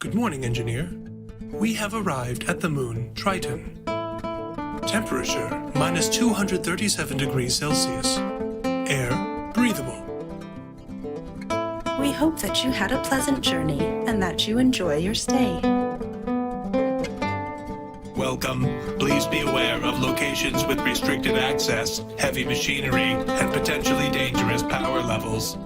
Good morning, engineer. We have arrived at the moon, Triton. Temperature, minus 237 degrees Celsius. Air, breathable. We hope that you had a pleasant journey and that you enjoy your stay. Welcome. Please be aware of locations with restricted access, heavy machinery, and potentially dangerous power levels.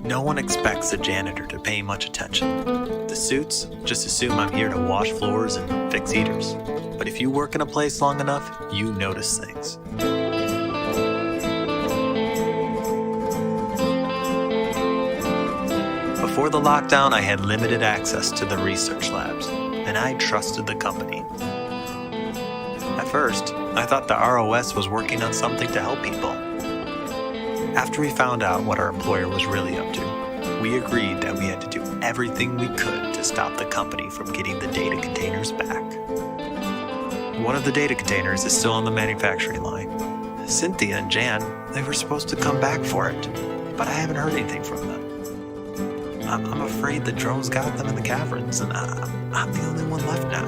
No one expects a janitor to pay much attention. The suits just assume I'm here to wash floors and fix heaters. But if you work in a place long enough, you notice things. Before the lockdown, I had limited access to the research labs, and I trusted the company. At first, I thought the ROS was working on something to help people. After we found out what our employer was really up to, we agreed that we had to do everything we could to stop the company from getting the data containers back. One of the data containers is still on the manufacturing line. Cynthia and Jan, they were supposed to come back for it, but I haven't heard anything from them. I'm afraid the drones got them in the caverns, and I'm the only one left now.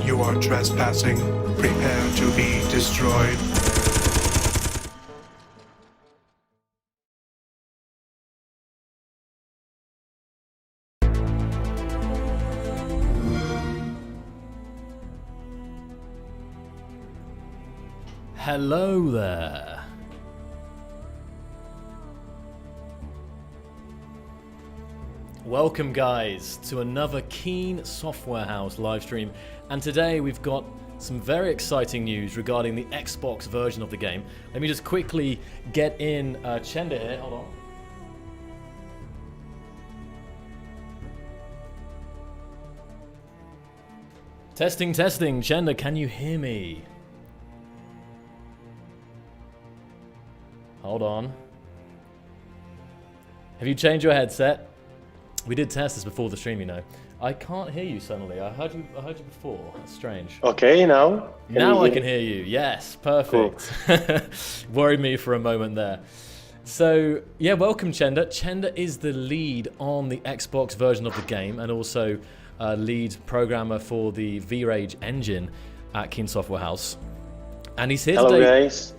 You are trespassing. Prepare to be destroyed. Hello there. Welcome guys to another Keen Software House livestream, and today we've got some very exciting news regarding the Xbox version of the game. Let me just quickly get in Chenda here, hold on. Testing, Chenda, can you hear me? Hold on. Have you changed your headset? We did test this before the stream, you know. I can't hear you suddenly. I heard you before. That's strange. Okay, now? Now I can hear you. Yes, perfect. Cool. Worried me for a moment there. So, yeah, welcome Chenda. Chenda is the lead on the Xbox version of the game and also lead programmer for the V-Rage engine at Keen Software House. And he's here today. Hello, guys.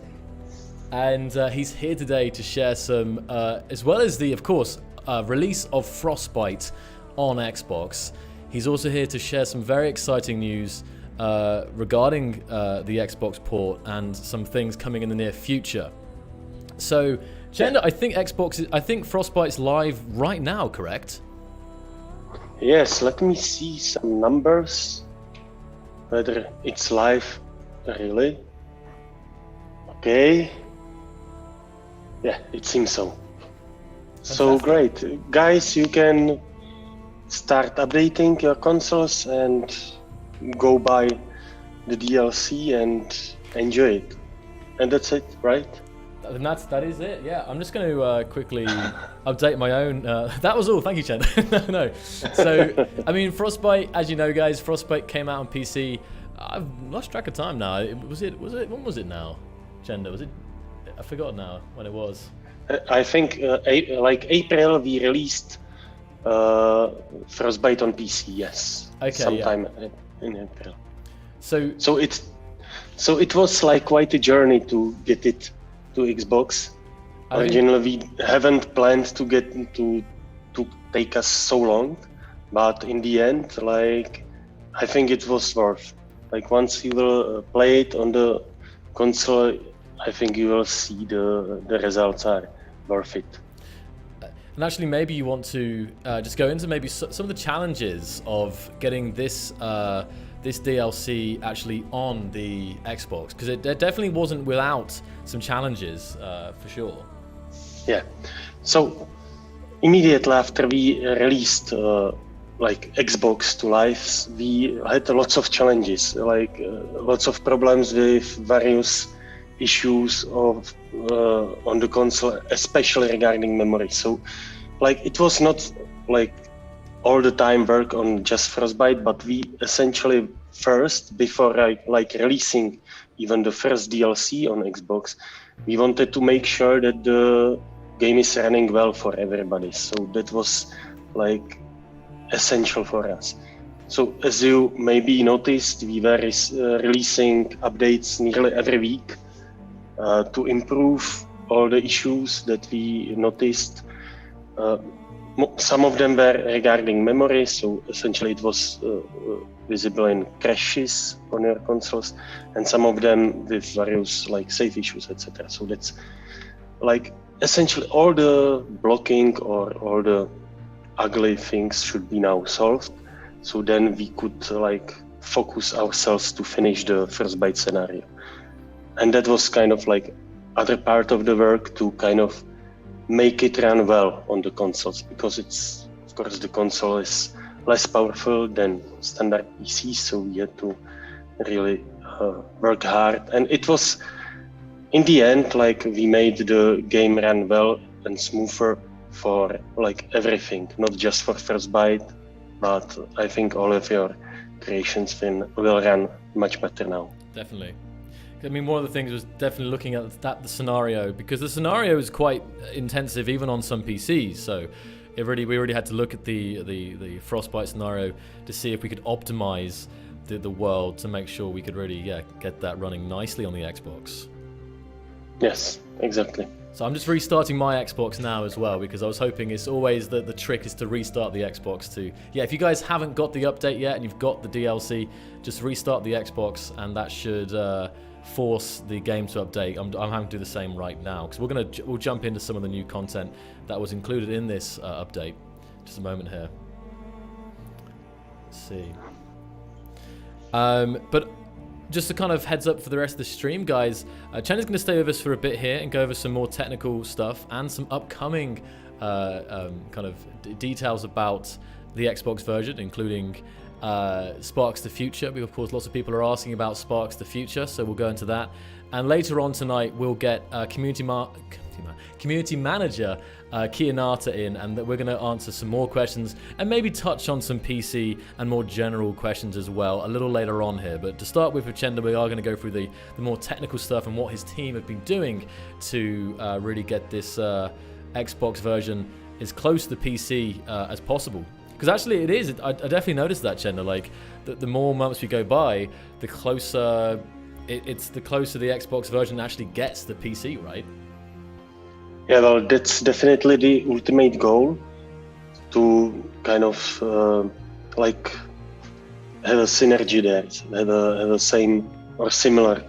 And he's here today to share some, as well as the, of course, release of Frostbite on Xbox. He's also here to share some very exciting news regarding the Xbox port and some things coming in the near future. So, Chenda, I think Frostbite's live right now, correct? Yes, let me see some numbers. Whether it's live, really. Okay. Yeah, it seems so. Fantastic. So great. Guys, you can start updating your consoles and go buy the DLC and enjoy it. And that's it, right? And that is it, yeah. I'm just going to quickly update my own. That was all, thank you, Chen. No. So, I mean, Frostbite, as you know, guys, Frostbite came out on PC. I've lost track of time now. When was it now, Chenda? Was it? I forgot now when it was. I think like April we released Frostbite on PC. Yes. Okay. Sometime in April. So it was like quite a journey to get it to Xbox. Originally we haven't planned to get to take us so long, but in the end, like I think it was worth. Like once you will play it on the console, I think you will see the results are worth it. And actually, maybe you want to just go into maybe some of the challenges of getting this this DLC actually on the Xbox, because it definitely wasn't without some challenges for sure. Yeah. So immediately after we released like Xbox to live, we had lots of challenges, like lots of problems with various issues of on the console, especially regarding memory. So like it was not like all the time work on just Frostbite, but we essentially first, before like releasing even the first DLC on Xbox, we wanted to make sure that the game is running well for everybody. So that was like essential for us. So as you maybe noticed, we were releasing updates nearly every week to improve all the issues that we noticed. Some of them were regarding memory, so essentially it was visible in crashes on your consoles, and some of them with various like save issues, etc. So that's like essentially all the blocking or all the ugly things should be now solved. So then we could like focus ourselves to finish the Frostbite scenario. And that was kind of like other part of the work to kind of make it run well on the consoles, because it's, of course, the console is less powerful than standard PC, so we had to really work hard. And it was, in the end, like we made the game run well and smoother for like everything, not just for Frostbite, but I think all of your creations will run much better now. Definitely. I mean, one of the things was definitely looking at the scenario, because the scenario is quite intensive even on some PCs. So we already had to look at the Frostbite scenario to see if we could optimize the world to make sure we could really get that running nicely on the Xbox. Yes, exactly. So I'm just restarting my Xbox now as well, because I was hoping, it's always the trick is to restart the Xbox to... Yeah, if you guys haven't got the update yet and you've got the DLC, just restart the Xbox and that should force the game to update. I'm having to do the same right now, because we'll jump into some of the new content that was included in this update. Just a moment here. Let's see. But just a kind of heads up for the rest of the stream, guys, Chen is going to stay with us for a bit here and go over some more technical stuff and some upcoming kind of details about the Xbox version, including Sparks the Future. Of course, lots of people are asking about Sparks the Future, so we'll go into that. And later on tonight, we'll get community manager Kianata in, and we're going to answer some more questions and maybe touch on some PC and more general questions as well a little later on here. But to start with Chenda, we are going to go through the more technical stuff and what his team have been doing to really get this Xbox version as close to the PC as possible. Because actually it is, I definitely noticed that, Chenda, like the more months we go by, the closer the closer the Xbox version actually gets the PC, right? Yeah, well, that's definitely the ultimate goal, to kind of like have a synergy there, have a same or similar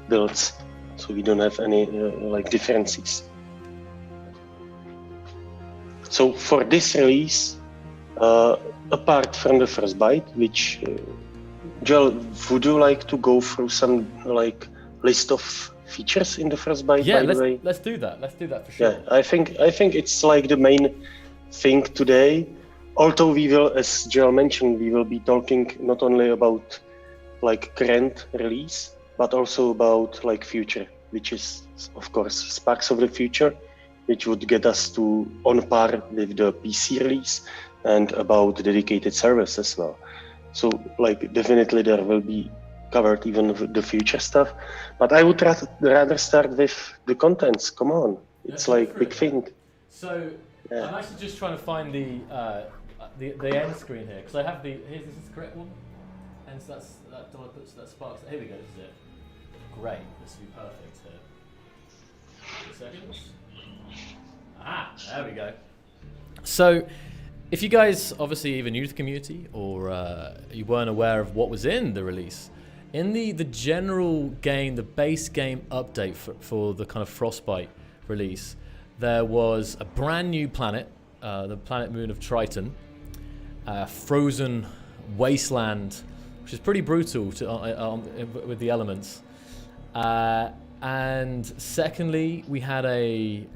builds, so we don't have any like differences. So for this release, apart from the Frostbite, which Joel, would you like to go through some like list of features in the Frostbite? Yeah, by the way? let's do that. Let's do that for sure. Yeah, I think it's like the main thing today. Although we will, as Joel mentioned, we will be talking not only about like current release, but also about like future, which is of course Sparks of the Future, which would get us to on par with the PC release, and about dedicated servers as well. So like definitely there will be covered even the future stuff, but I would rather start with the contents. Come on, it's like big thing. So I'm actually just trying to find the end screen here, because I have this is the correct one, and so that Sparks. Here we go. This is it. Great. This will be perfect here. 2 seconds. There we go. So, if you guys obviously either new to the community or you weren't aware of what was in the release, in the general game, the base game update for the kind of Frostbite release, there was a brand new planet, the planet moon of Triton, frozen wasteland, which is pretty brutal with the elements. And secondly, we had a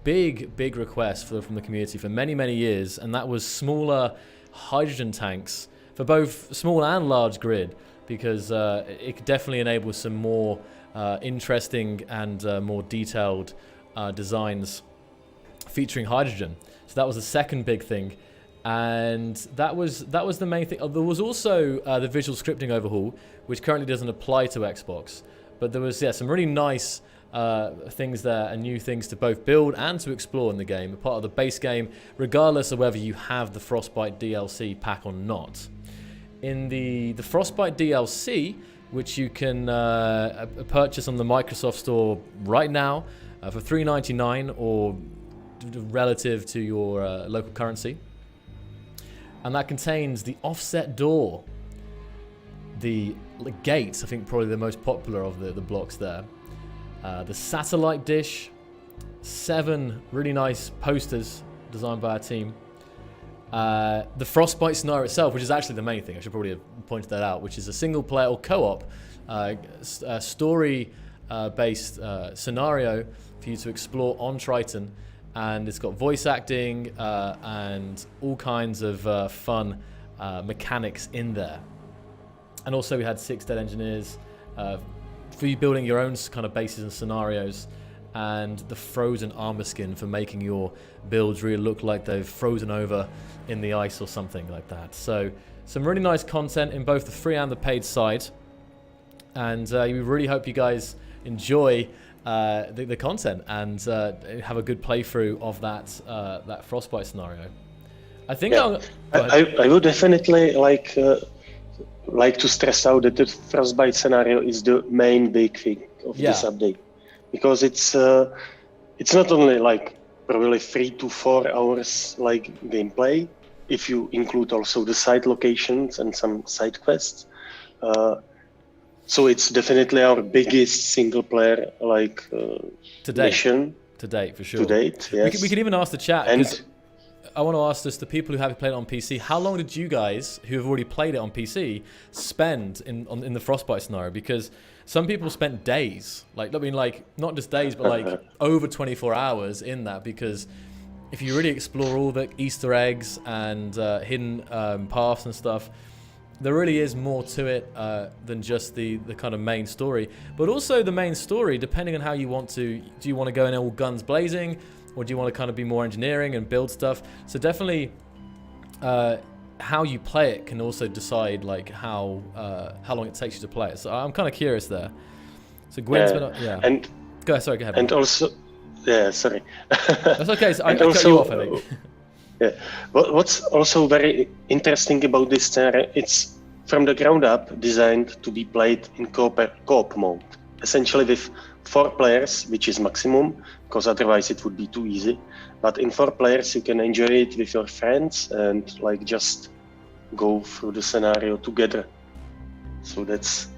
big request from the community for many years, and that was smaller hydrogen tanks for both small and large grid, because it could definitely enable some more interesting and more detailed designs featuring hydrogen. So that was the second big thing, and that was the main thing. There was also the visual scripting overhaul, which currently doesn't apply to Xbox. But there was some really nice things there and new things to both build and to explore in the game, a part of the base game, regardless of whether you have the Frostbite DLC pack or not. In the Frostbite DLC, which you can purchase on the Microsoft Store right now for $3.99 or relative to your local currency. And that contains the offset door, the gates, I think probably the most popular of the blocks there, the satellite dish, 7 really nice posters designed by our team, the Frostbite scenario itself, which is actually the main thing, I should probably have pointed that out, which is a single player or co-op story based scenario for you to explore on Triton, and it's got voice acting and all kinds of fun mechanics in there. And also we had 6 dead engineers for you building your own kind of bases and scenarios, and the frozen armor skin for making your builds really look like they've frozen over in the ice or something like that. So some really nice content in both the free and the paid side, and we really hope you guys enjoy the content and have a good playthrough of that Frostbite scenario. I think I would definitely like to stress out that the Frostbite scenario is the main big thing of this update, because it's not only like probably 3 to 4 hours like gameplay, if you include also the side locations and some side quests. So it's definitely our biggest single player mission to date for sure. To date, yes. We can even ask the chat, because I want to ask this, the people who haven't played it on PC, how long did you guys who have already played it on PC spend in the Frostbite scenario? Because some people spent days, not just days, but over 24 hours in that, because if you really explore all the Easter eggs and hidden paths and stuff, there really is more to it than just the kind of main story. But also the main story, depending on how you want to, do you want to go in all guns blazing, or do you want to kind of be more engineering and build stuff? So definitely how you play it can also decide how long it takes you to play it. So I'm kind of curious there. So Gwen's been and go ahead. And also, sorry. That's okay. So I cut you off, I think. Yeah. What's also very interesting about this scenario, it's from the ground up designed to be played in co-op mode, essentially with 4 players, which is maximum, because otherwise it would be too easy. But in 4 players, you can enjoy it with your friends and just go through the scenario together. So that's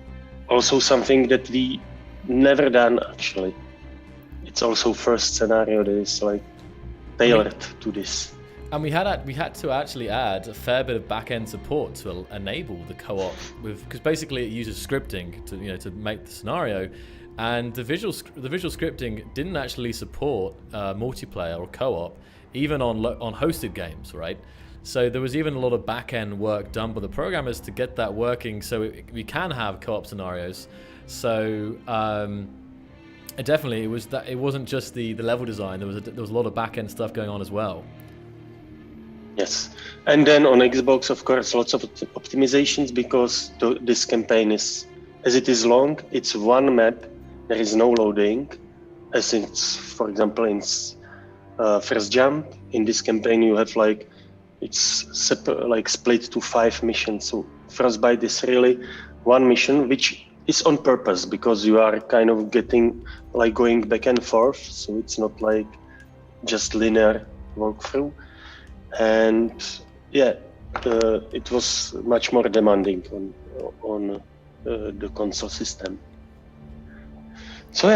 also something that we never done actually. It's also first scenario that is tailored to this. And we had to actually add a fair bit of back-end support to enable the co-op, because basically it uses scripting to make the scenario, and the visual scripting didn't actually support multiplayer or co-op, even on hosted games, right? So there was even a lot of back-end work done by the programmers to get that working, so we can have co-op scenarios. So definitely it wasn't just the level design. There was a lot of back-end stuff going on as well. Yes, and then on Xbox, of course, lots of optimizations, because this campaign is, as it is long, it's one map, there is no loading, as it's, for example, in First Jump. In this campaign, you have it's split to 5 missions. So Frostbite is really one mission, which is on purpose, because you are kind of getting going back and forth, so it's not just linear walkthrough. And it was much more demanding on the console system. So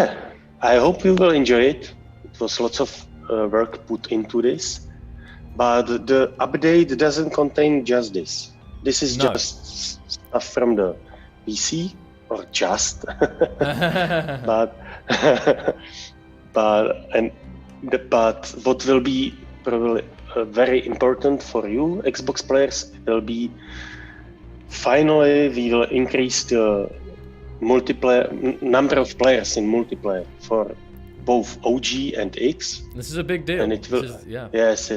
I hope you will enjoy it. It was lots of work put into this, but the update doesn't contain just this. This is just stuff from the PC, or just, but what will be probably very important for you Xbox players will be, finally we will increase the multiplayer number of players in multiplayer for both OG and X. This is a big deal. And it will, yes.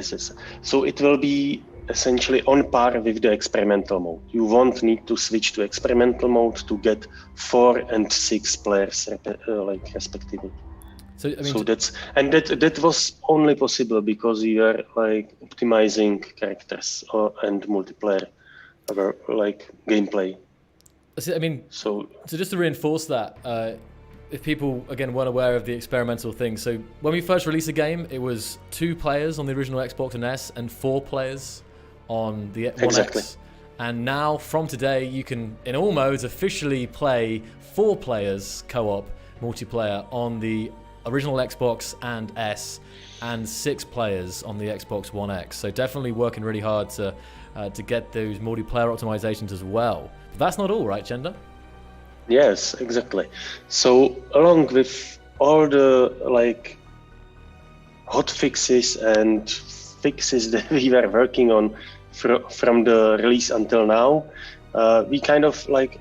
So it will be essentially on par with the experimental mode. You won't need to switch to experimental mode to get 4 and 6 players like respectively. So I mean, that was only possible because we were like optimizing characters and multiplayer, like gameplay. I mean, so just to reinforce that, if people again weren't aware of the experimental thing, so when we first released the game, it was 2 players on the original Xbox and S and 4 players on the One Exactly. X. And now from today, you can in all modes officially play 4 players co-op multiplayer on the original Xbox and S, and 6 players on the Xbox One X. So definitely working really hard to get those multiplayer optimizations as well. But that's not all, right, Gender? Yes, exactly. So along with all the like hot fixes and fixes that we were working on from the release until now, we kind of like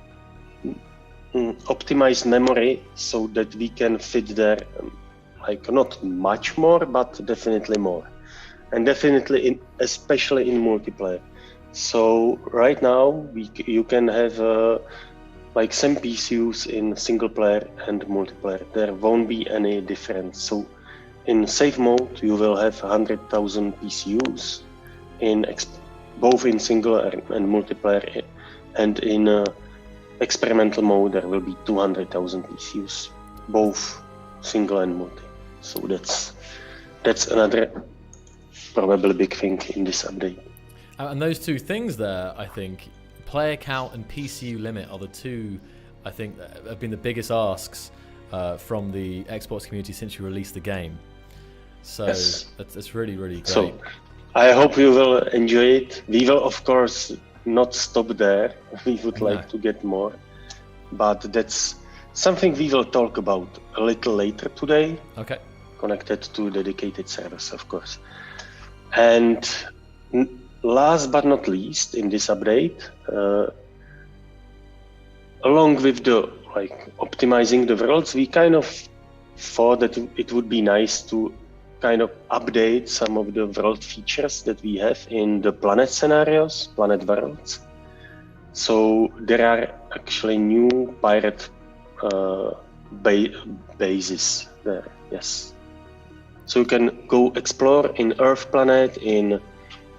optimized memory so that we can fit there like not much more, but definitely more, and definitely especially in multiplayer. So right now you can have like same PCUs in single player and multiplayer. There won't be any difference. So in safe mode you will have 100,000 PCUs in both in single and multiplayer, and in experimental mode there will be 200,000 PCUs, both single and multi. So that's another probably big thing in this update. And those 2 things there, I think, player count and PCU limit are the 2, I think, that have been the biggest asks from the Xbox community since you released the game. So yes. that's really, really great. So I hope you will enjoy it. We will, of course, not stop there. We would like to get more, but that's something we will talk about a little later today. Okay. Connected to dedicated servers, of course. And last but not least, in this update, along with the like optimizing the worlds, we kind of thought that it would be nice to kind of update some of the world features that we have in the planet scenarios, planet worlds. So there are actually new pirate bases there, yes. So you can go explore in Earth planet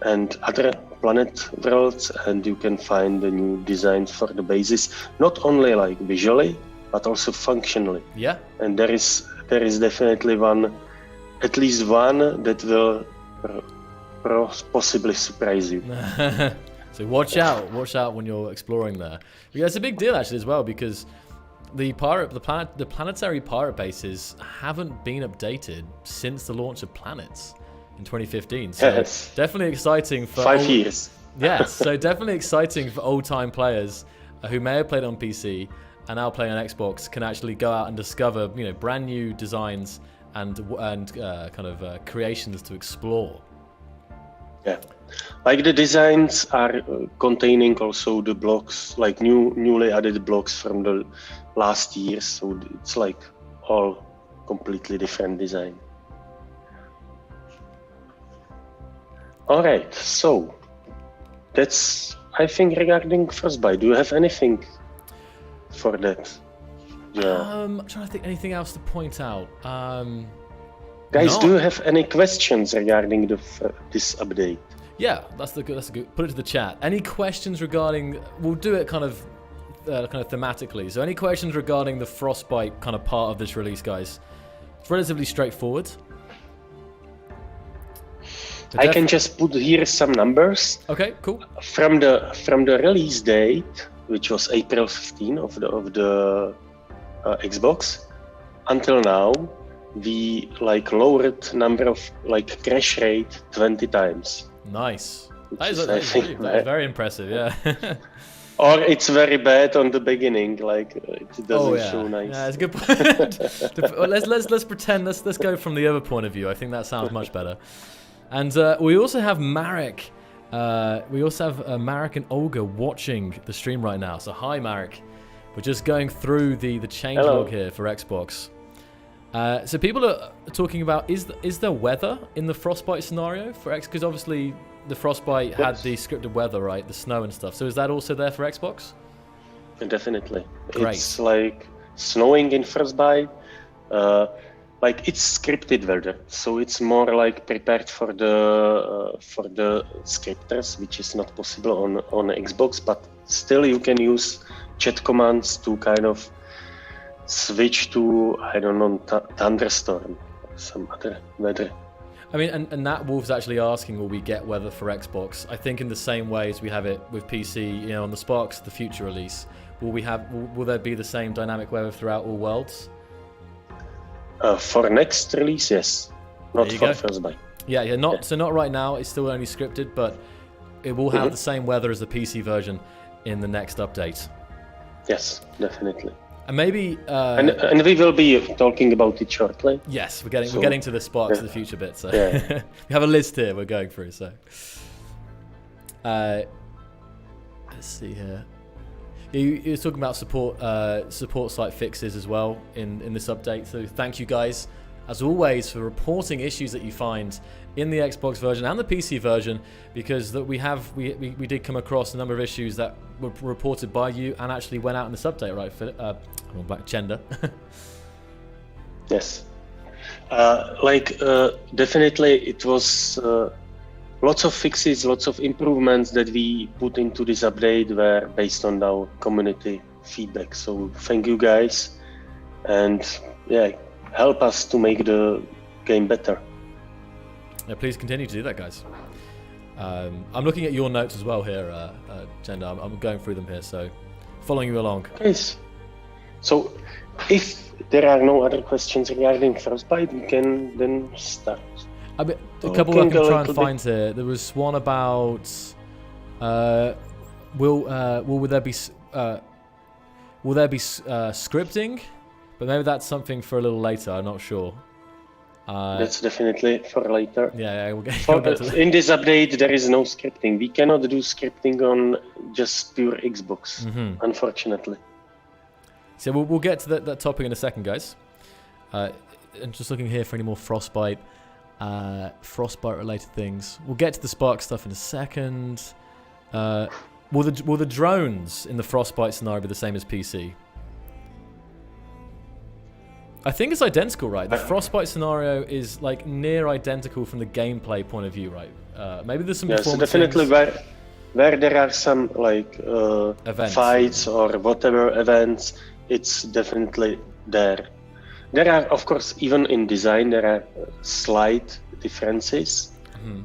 and other planet worlds, and you can find the new designs for the bases, not only like visually, but also functionally. Yeah. And there is definitely at least one that will possibly surprise you. So watch out when you're exploring there. Yeah, it's a big deal actually as well, because the planetary pirate bases haven't been updated since the launch of Planets in 2015. So yes. Definitely exciting for 5 years. Yes, so definitely exciting for old-time players who may have played on PC and now play on Xbox, can actually go out and discover, brand new designs and kind of creations to explore. Yeah, like the designs are containing also the blocks, like newly added blocks from the last year, so it's like all completely different design. All right, so that's, I think, regarding Frostbite. Do you have anything for that? Yeah. I'm trying to think anything else to point out. Guys, do you have any questions regarding this update? Yeah, that's a good. Put it to the chat. Any questions regarding? We'll do it kind of thematically. So, any questions regarding the Frostbite kind of part of this release, guys? It's relatively straightforward. I can just put here some numbers. Okay, cool. From the release date, which was April 15 of the Xbox, until now, we lowered number of crash rate 20 times. Nice. That is very impressive, yeah. Or it's very bad on the beginning, it doesn't show nice. Yeah, it's a good point. let's pretend. Let's go from the other point of view. I think that sounds much better. And we also have Marek. We also have Marek and Olga watching the stream right now. So hi, Marek. We're just going through the changelog here for Xbox. So people are talking about, is there weather in the Frostbite scenario for X? Because obviously the Frostbite had the scripted weather, right? The snow and stuff. So is that also there for Xbox? Definitely. Great. It's like snowing in Frostbite. Like it's scripted weather, so it's more like prepared for the scripters, which is not possible on Xbox. But still, you can use chat commands to kind of switch to, I don't know, thunderstorm or some other weather. I mean, and Nat Wolf's actually asking, will we get weather for Xbox? I think in the same way as we have it with PC, you know, on the Sparks, the future release, will there be the same dynamic weather throughout all worlds? For next release, yes. Not for Frostbite. Yeah, so not right now. It's still only scripted, but it will have the same weather as the PC version in the next update. Yes, definitely. And maybe and we will be talking about it shortly. Yes, we're getting to the Sparks of the future bit. So we have a list here we're going through. So let's see here. You're talking about support site fixes as well in this update. So thank you guys, as always, for reporting issues that you find in the Xbox version and the PC version, because that we did come across a number of issues that were reported by you and actually went out in this update, right? I'm back, Chenda. Yes. Definitely it was lots of fixes, lots of improvements that we put into this update were based on our community feedback. So thank you guys, and help us to make the game better. Yeah, please continue to do that, guys. I'm looking at your notes as well here, Chenda. I'm going through them here, so following you along. Yes. So if there are no other questions regarding Frostbite, we can then start. A couple I can try and find here. There was one about will there be scripting, but maybe that's something for a little later. I'm not sure. That's definitely for later. Yeah, we'll get to that. In this update, there is no scripting. We cannot do scripting on just pure Xbox, unfortunately. So we'll get to that topic in a second, guys. I'm just looking here for any more Frostbite related things. We'll get to the Spark stuff in a second. Will the drones in the Frostbite scenario be the same as PC? I think it's identical, right? The Frostbite scenario is like near identical from the gameplay point of view, right? Maybe there's some performance definitely things. where there are some like fights or whatever events, it's definitely there. There are, of course, even in design, there are slight differences,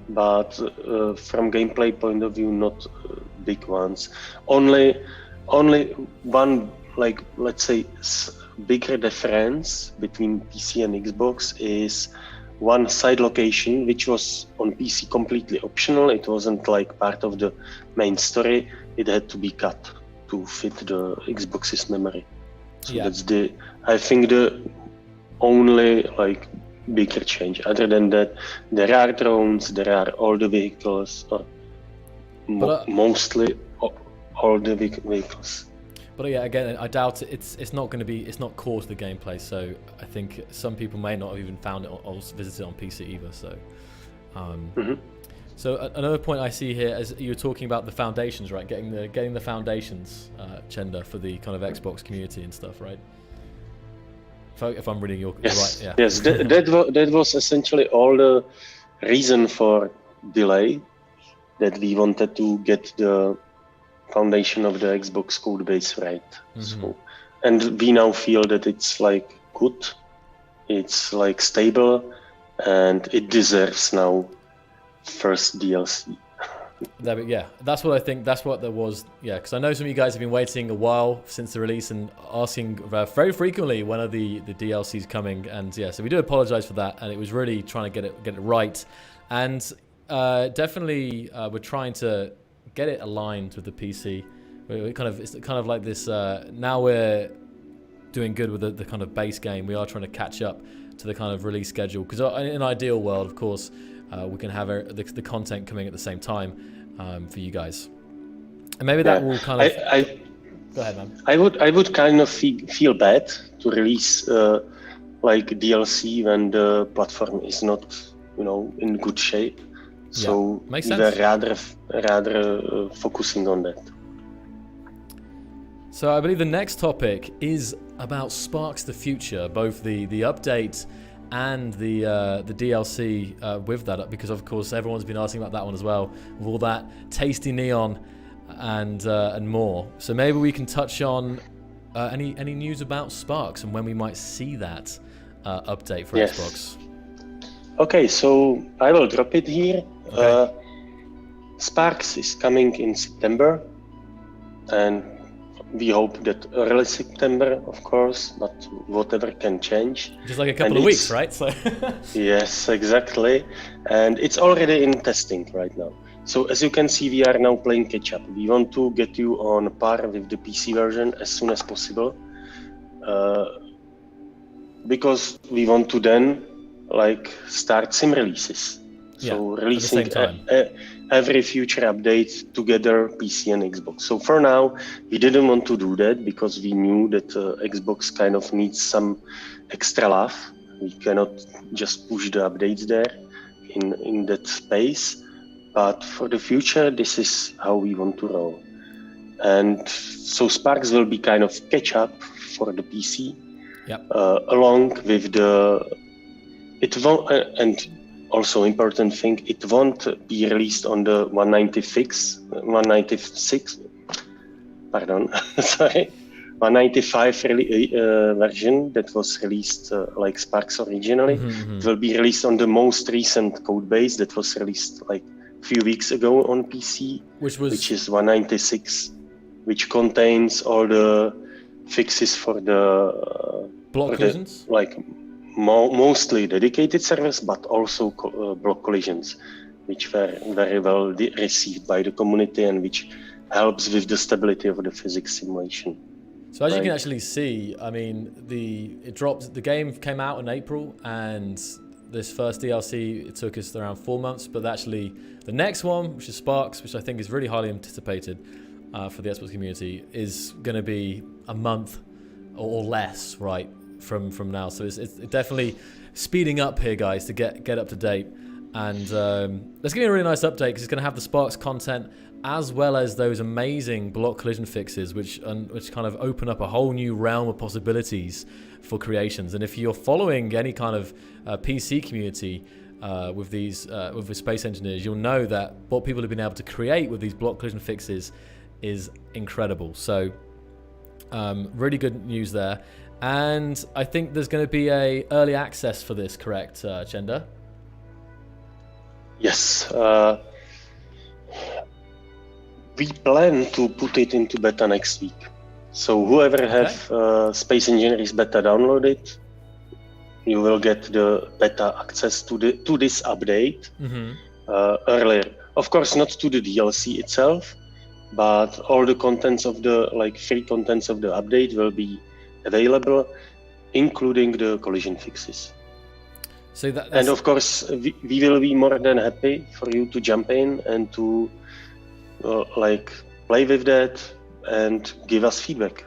but from gameplay point of view, not big ones. Only one, like, let's say, bigger difference between PC and Xbox is one side location, which was on PC completely optional. It wasn't like part of the main story. It had to be cut to fit the Xbox's memory. So that's I think the only like bigger change. Other than that, there are drones, there are all the vehicles, or mostly all the vehicles. But yeah, again, I doubt it's not going to be, it's not core to the gameplay. So I think some people may not have even found it or visited it on PC either. So, so another point I see here is you're talking about the foundations, right? Getting the foundations, Chenda, for the kind of Xbox community and stuff, right? If I'm reading your right, yeah. Yes, that was essentially all the reason for delay, that we wanted to get the foundation of the Xbox code base right. So, and we now feel that it's like good, it's like stable, and it deserves now first DLC. Yeah, that's what I think. That's what there was. Yeah, because I know some of you guys have been waiting a while since the release and asking very frequently when are the DLCs coming. And yeah, so we do apologize for that. And it was really trying to get it right. And definitely we're trying to get it aligned with the PC. It's kind of like this. Now we're doing good with the kind of base game. We are trying to catch up to the kind of release schedule. Because in an ideal world, of course, we can have the content coming at the same time for you guys, and maybe that will kind of. Go ahead, man. I would kind of feel bad to release like DLC when the platform is not, in good shape. So makes we sense. were rather focusing on that. So I believe the next topic is about Sparks the Future, both the update and the DLC with that, because of course everyone's been asking about that one as well, with all that tasty neon and more. So maybe we can touch on any news about Sparks and when we might see that update for Xbox. Okay, so I will drop it here. Okay. Sparks is coming in September, and we hope that early September, of course, but whatever can change. Just like a couple of weeks, right? So yes, exactly. And it's already in testing right now. So as you can see, we are now playing catch up. We want to get you on par with the PC version as soon as possible, because we want to then start sim releases. So releasing every future update together, PC and Xbox. So for now, we didn't want to do that because we knew that Xbox kind of needs some extra love. We cannot just push the updates there in that space. But for the future, this is how we want to roll. And so Sparks will be kind of catch up for the PC, along with and also important thing, it won't be released on the 195 version that was released like Sparks originally. It will be released on the most recent code base that was released like a few weeks ago on PC, which is 196, which contains all the fixes for the block collisions, mostly dedicated servers, but also block collisions, which were very well received by the community and which helps with the stability of the physics simulation. So as you can actually see, I mean, the game came out in April, and this first DLC, it took us around 4 months, but actually the next one, which is Sparks, which I think is really highly anticipated for the Xbox community, is going to be a month or less, right? From now, so it's definitely speeding up here, guys, to get up to date. And let's give you a really nice update because it's going to have the Sparks content as well as those amazing block collision fixes, which kind of open up a whole new realm of possibilities for creations. And if you're following any kind of PC community with the Space Engineers, you'll know that what people have been able to create with these block collision fixes is incredible. So really good news there. And I think there's going to be a early access for this, correct, Chenda? Yes. We plan to put it into beta next week. So whoever have Space Engineers beta downloaded, you will get the beta access to this update earlier. Of course, not to the DLC itself, but all the contents of the free contents of the update will be available, including the collision fixes. So and of course, we will be more than happy for you to jump in and to play with that and give us feedback.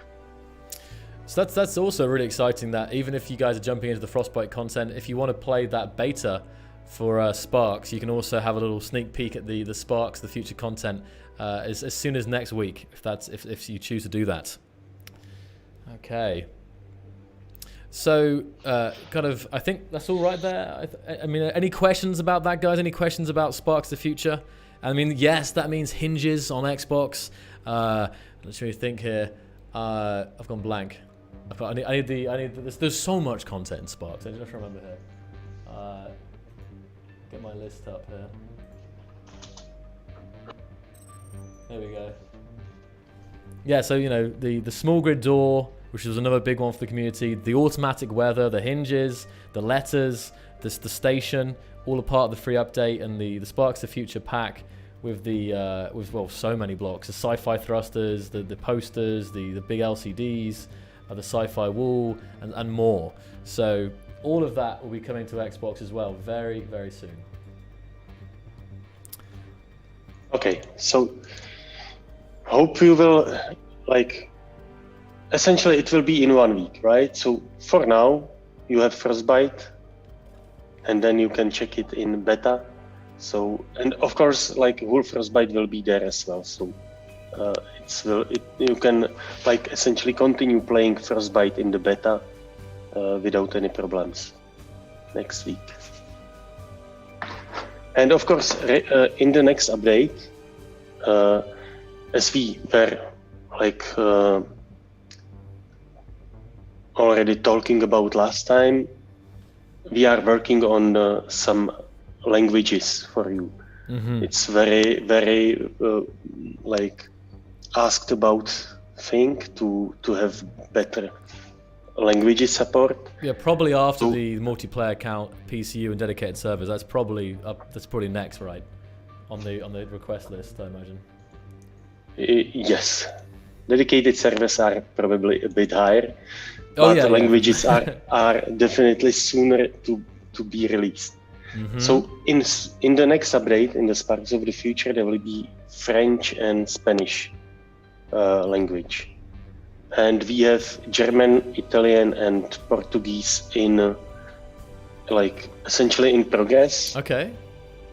So that's also really exciting, that even if you guys are jumping into the Frostbite content, if you want to play that beta for Sparks, you can also have a little sneak peek at the Sparks, the future content, as soon as next week, if you choose to do that. Okay. So, I think that's all right there. I mean, any questions about that, guys? Any questions about Sparks the Future? I mean, yes, that means hinges on Xbox. Let's really think here. I've gone blank. I need there's so much content in Sparks. I just remember here. Get my list up here. There we go. Yeah, so the small grid door, which was another big one for the community, the automatic weather, the hinges, the letters, the station, all a part of the free update, and the Sparks the Future pack with so many blocks, the sci-fi thrusters, the posters, the big LCDs, the sci-fi wall, and more. So all of that will be coming to Xbox as well very, very soon. Okay, so hope you will essentially it will be in 1 week, right? So for now, you have Frostbite, and then you can check it in beta. So, and of course, like whole Frostbite will be there as well. So you can like essentially continue playing Frostbite in the beta without any problems next week. And of course, in the next update, as we were like already talking about last time, we are working on some languages for you. Mm-hmm. It's very, very like asked about thing to have better languages support. Yeah, probably after the multiplayer account, PCU, and dedicated servers. That's probably next, right? On the request list, I imagine. Yes, dedicated servers are probably a bit higher, but languages are definitely sooner to be released. Mm-hmm. So in the next update, in the Sparks of the Future, there will be French and Spanish language. And we have German, Italian, and Portuguese in like essentially in progress. Okay.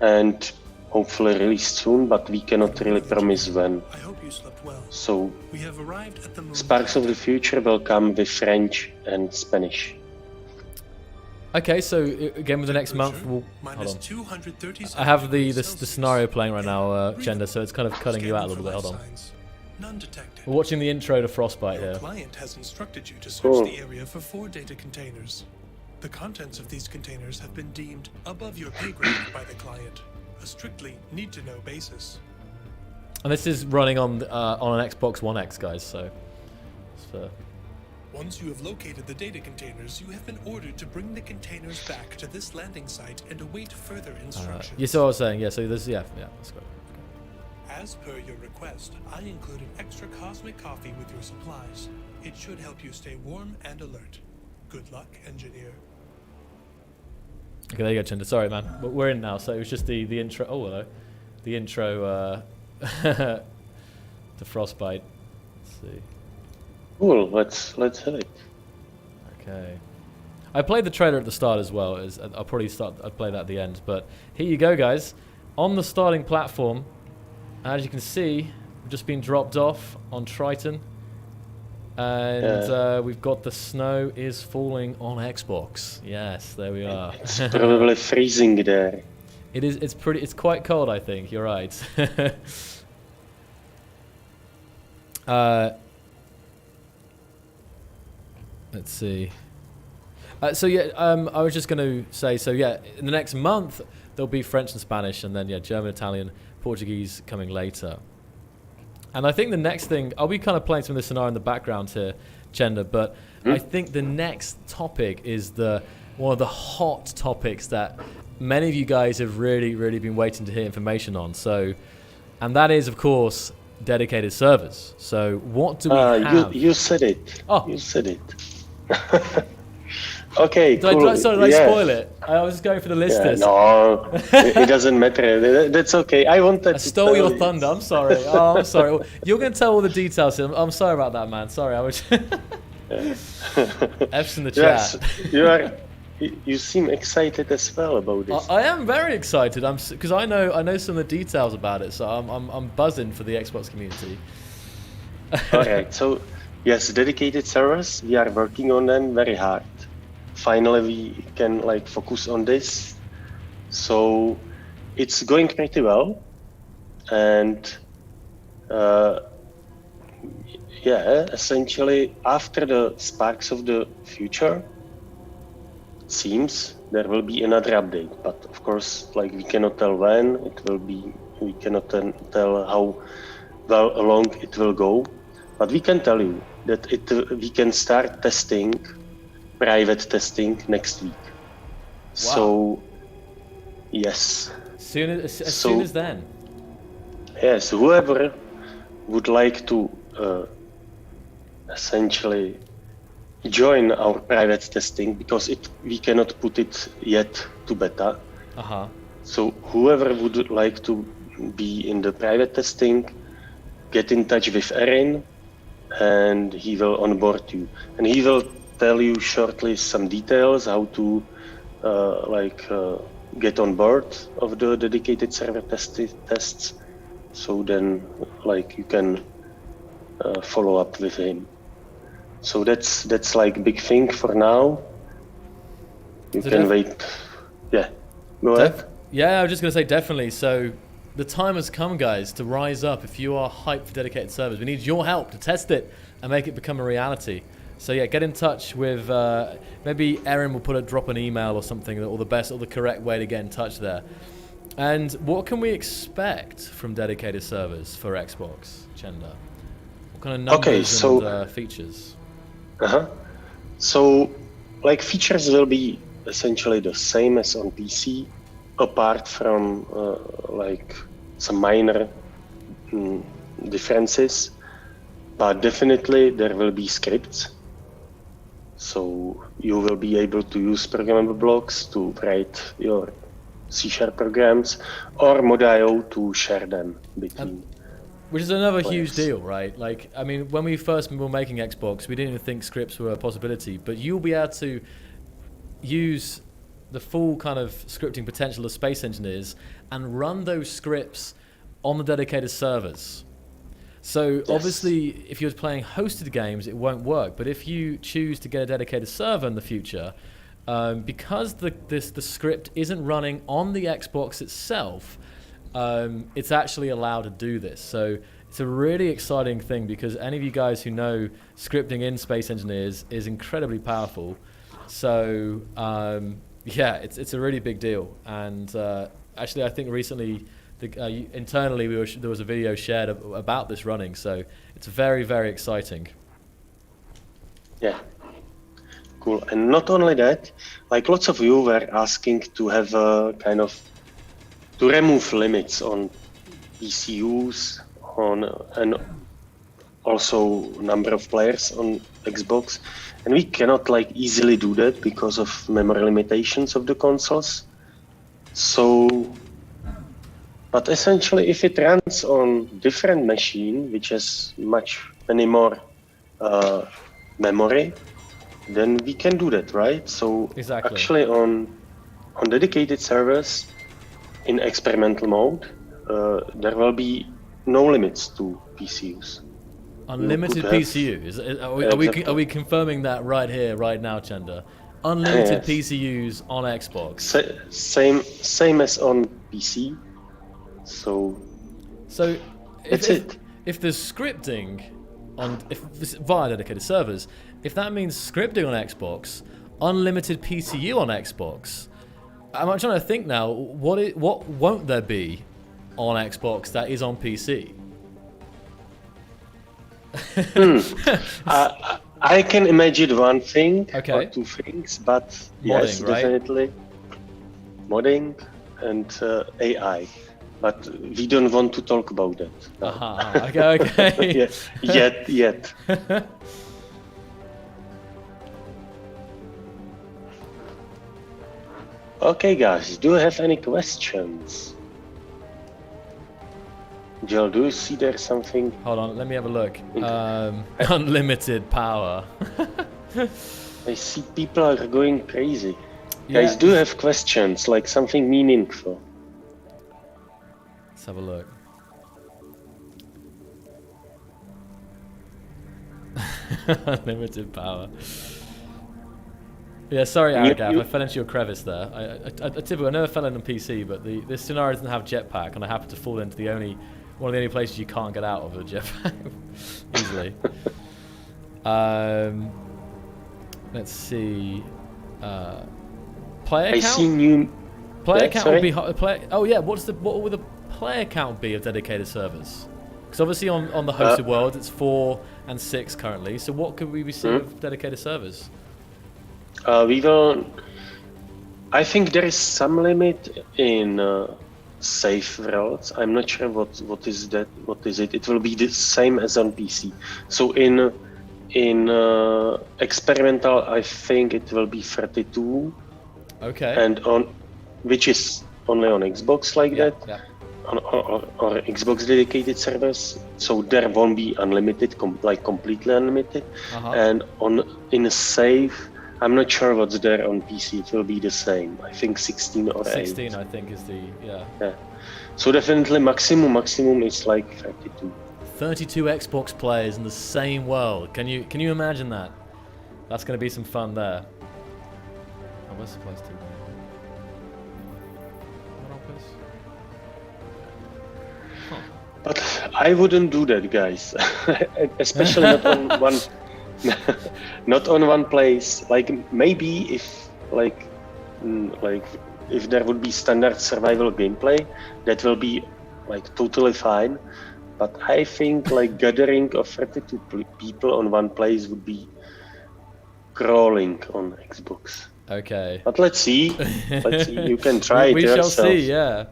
And hopefully released soon, but we cannot really promise when. I hope you slept well. So we have arrived at the moon. Sparks of the Future will come with French and Spanish. Okay, so again with the next month, hold on. I have the scenario playing right now, Gender, so it's kind of cutting you out a little bit. Hold on. None detected. We're watching the intro to Frostbite here. The client has instructed you to search the area for 4 data containers. The contents of these containers have been deemed above your pay grade by the client, a strictly need-to-know basis. And this is running on an Xbox One X, guys. So, once you have located the data containers, you have been ordered to bring the containers back to this landing site and await further instructions. Yeah, so I was saying, so there's that's good. As per your request, I included extra cosmic coffee with your supplies. It should help you stay warm and alert. Good luck, engineer. Okay, there you go, Chinder. Sorry, man. We're in now, so it was just the intro. Oh, hello. The intro to Frostbite. Let's see. Cool. Let's have it. Okay. I played the trailer at the start as well. I'll play that at the end. But here you go, guys. On the starting platform, as you can see, we've just been dropped off on Triton. And we've got the snow is falling on Xbox. Yes, there we are. It's probably freezing there. It is. It's quite cold, I think. You're right. Let's see. I was just going to say. So yeah, in the next month there'll be French and Spanish, and then German, Italian, Portuguese coming later. And I think the next thing, I'll be kind of playing some of the scenario in the background here, Gender, but I think the next topic is one of the hot topics that many of you guys have really, really been waiting to hear information on. So, and that is, of course, dedicated servers. So what do we have? You said it. Oh. You said it. Okay, cool. Did I spoil it? I was just going for the listers. No, it doesn't matter. That's okay. I stole your thunder. I'm sorry. Oh, I'm sorry. You're going to tell all the details. I'm sorry about that, man. Sorry. I was. F's in the chat. Yes, you seem excited as well about this. I am very excited. Because I know some of the details about it. So I'm buzzing for the Xbox community. All right. So yes, dedicated servers. We are working on them very hard. Finally, we can focus on this. So it's going pretty well, and essentially after the Sparks of the Future, it seems there will be another update. But of course, we cannot tell when it will be. We cannot tell how long it will go. But we can tell you that we can start testing. Private testing next week. Wow. So, yes. As soon as then. Yes, whoever would like to essentially join our private testing, because we cannot put it yet to beta. So whoever would like to be in the private testing, get in touch with Erin, and he will onboard you. And he will tell you shortly some details how to get on board of the dedicated server tests. So then you can follow up with him. So that's like a big thing for now. You can wait. Yeah, go ahead. Yeah, I was just going to say definitely. So the time has come, guys, to rise up. If you are hyped for dedicated servers, we need your help to test it and make it become a reality. So yeah, get in touch with, maybe Erin will drop an email or something, or the correct way to get in touch there. And what can we expect from dedicated servers for Xbox, Chenda? What kind of numbers and features? So, features will be essentially the same as on PC, apart from some minor differences. But definitely there will be scripts. So you will be able to use programmable blocks to write your C# programs or Mod.io to share them between. Which is another huge deal, right? I mean, when we first were making Xbox, we didn't even think scripts were a possibility, but you'll be able to use the full kind of scripting potential of Space Engineers and run those scripts on the dedicated servers. So obviously, if you're playing hosted games, it won't work. But if you choose to get a dedicated server in the future, because the script isn't running on the Xbox itself, it's actually allowed to do this. So it's a really exciting thing, because any of you guys who know scripting in Space Engineers is incredibly powerful. So yeah, it's a really big deal. And actually, I think recently, internally there was a video shared about this running, so it's very, very exciting. Yeah, cool. And not only that, lots of you were asking to have a kind of to remove limits on PCUs and also number of players on Xbox, and we cannot easily do that because of memory limitations of the consoles. So, but essentially, if it runs on different machine, which has many more memory, then we can do that, right? So exactly. Actually, on dedicated servers in experimental mode, there will be no limits to PCUs. Unlimited PCU. Are we confirming that right here, right now, Chenda? Unlimited PCUs on Xbox. Same as on PC. So if there's scripting via dedicated servers, if that means scripting on Xbox, unlimited PCU on Xbox, I'm trying to think now, what won't there be on Xbox that is on PC? I can imagine one thing or two things, but modding, yes, right? Definitely modding and AI. But we don't want to talk about that. Okay. Yet. Okay, guys, do you have any questions? Joel, do you see there something? Hold on, let me have a look. Unlimited power. I see people are going crazy. Yeah. Guys, do you have questions, something meaningful? Let's have a look. Unlimited power. Yeah, sorry, Aragav, I fell into your crevice there. I never fell in on PC, but this scenario doesn't have jetpack, and I happened to fall into one of the only places you can't get out of a jetpack easily. Let's see. Player count. I see new. Player count would be Oh yeah, what would the player count be of dedicated servers? Because obviously on the hosted world it's 4 and 6 currently. So what could we be seeing of dedicated servers? We will. I think there is some limit in safe worlds. I'm not sure what is that. What is it? It will be the same as on PC. So in experimental, I think it will be 32. Okay. And which is only on Xbox that. Yeah. or Xbox dedicated servers, so there won't be unlimited, completely unlimited. And in a save, I'm not sure what's there on PC. It will be the same. I think 16 or 16, 8. I think, is the So definitely maximum is like 32. 32 Xbox players in the same world. Can you imagine that? That's going to be some fun there. Oh, where's supplies to? But I wouldn't do that, guys. Especially not on one, not on one place. Like maybe if if there would be standard survival gameplay, that will be like totally fine. But I think like gathering of 32 people on one place would be crawling on Xbox. Okay. But let's see. Let's see. You can try it yourself. We shall see. Yeah.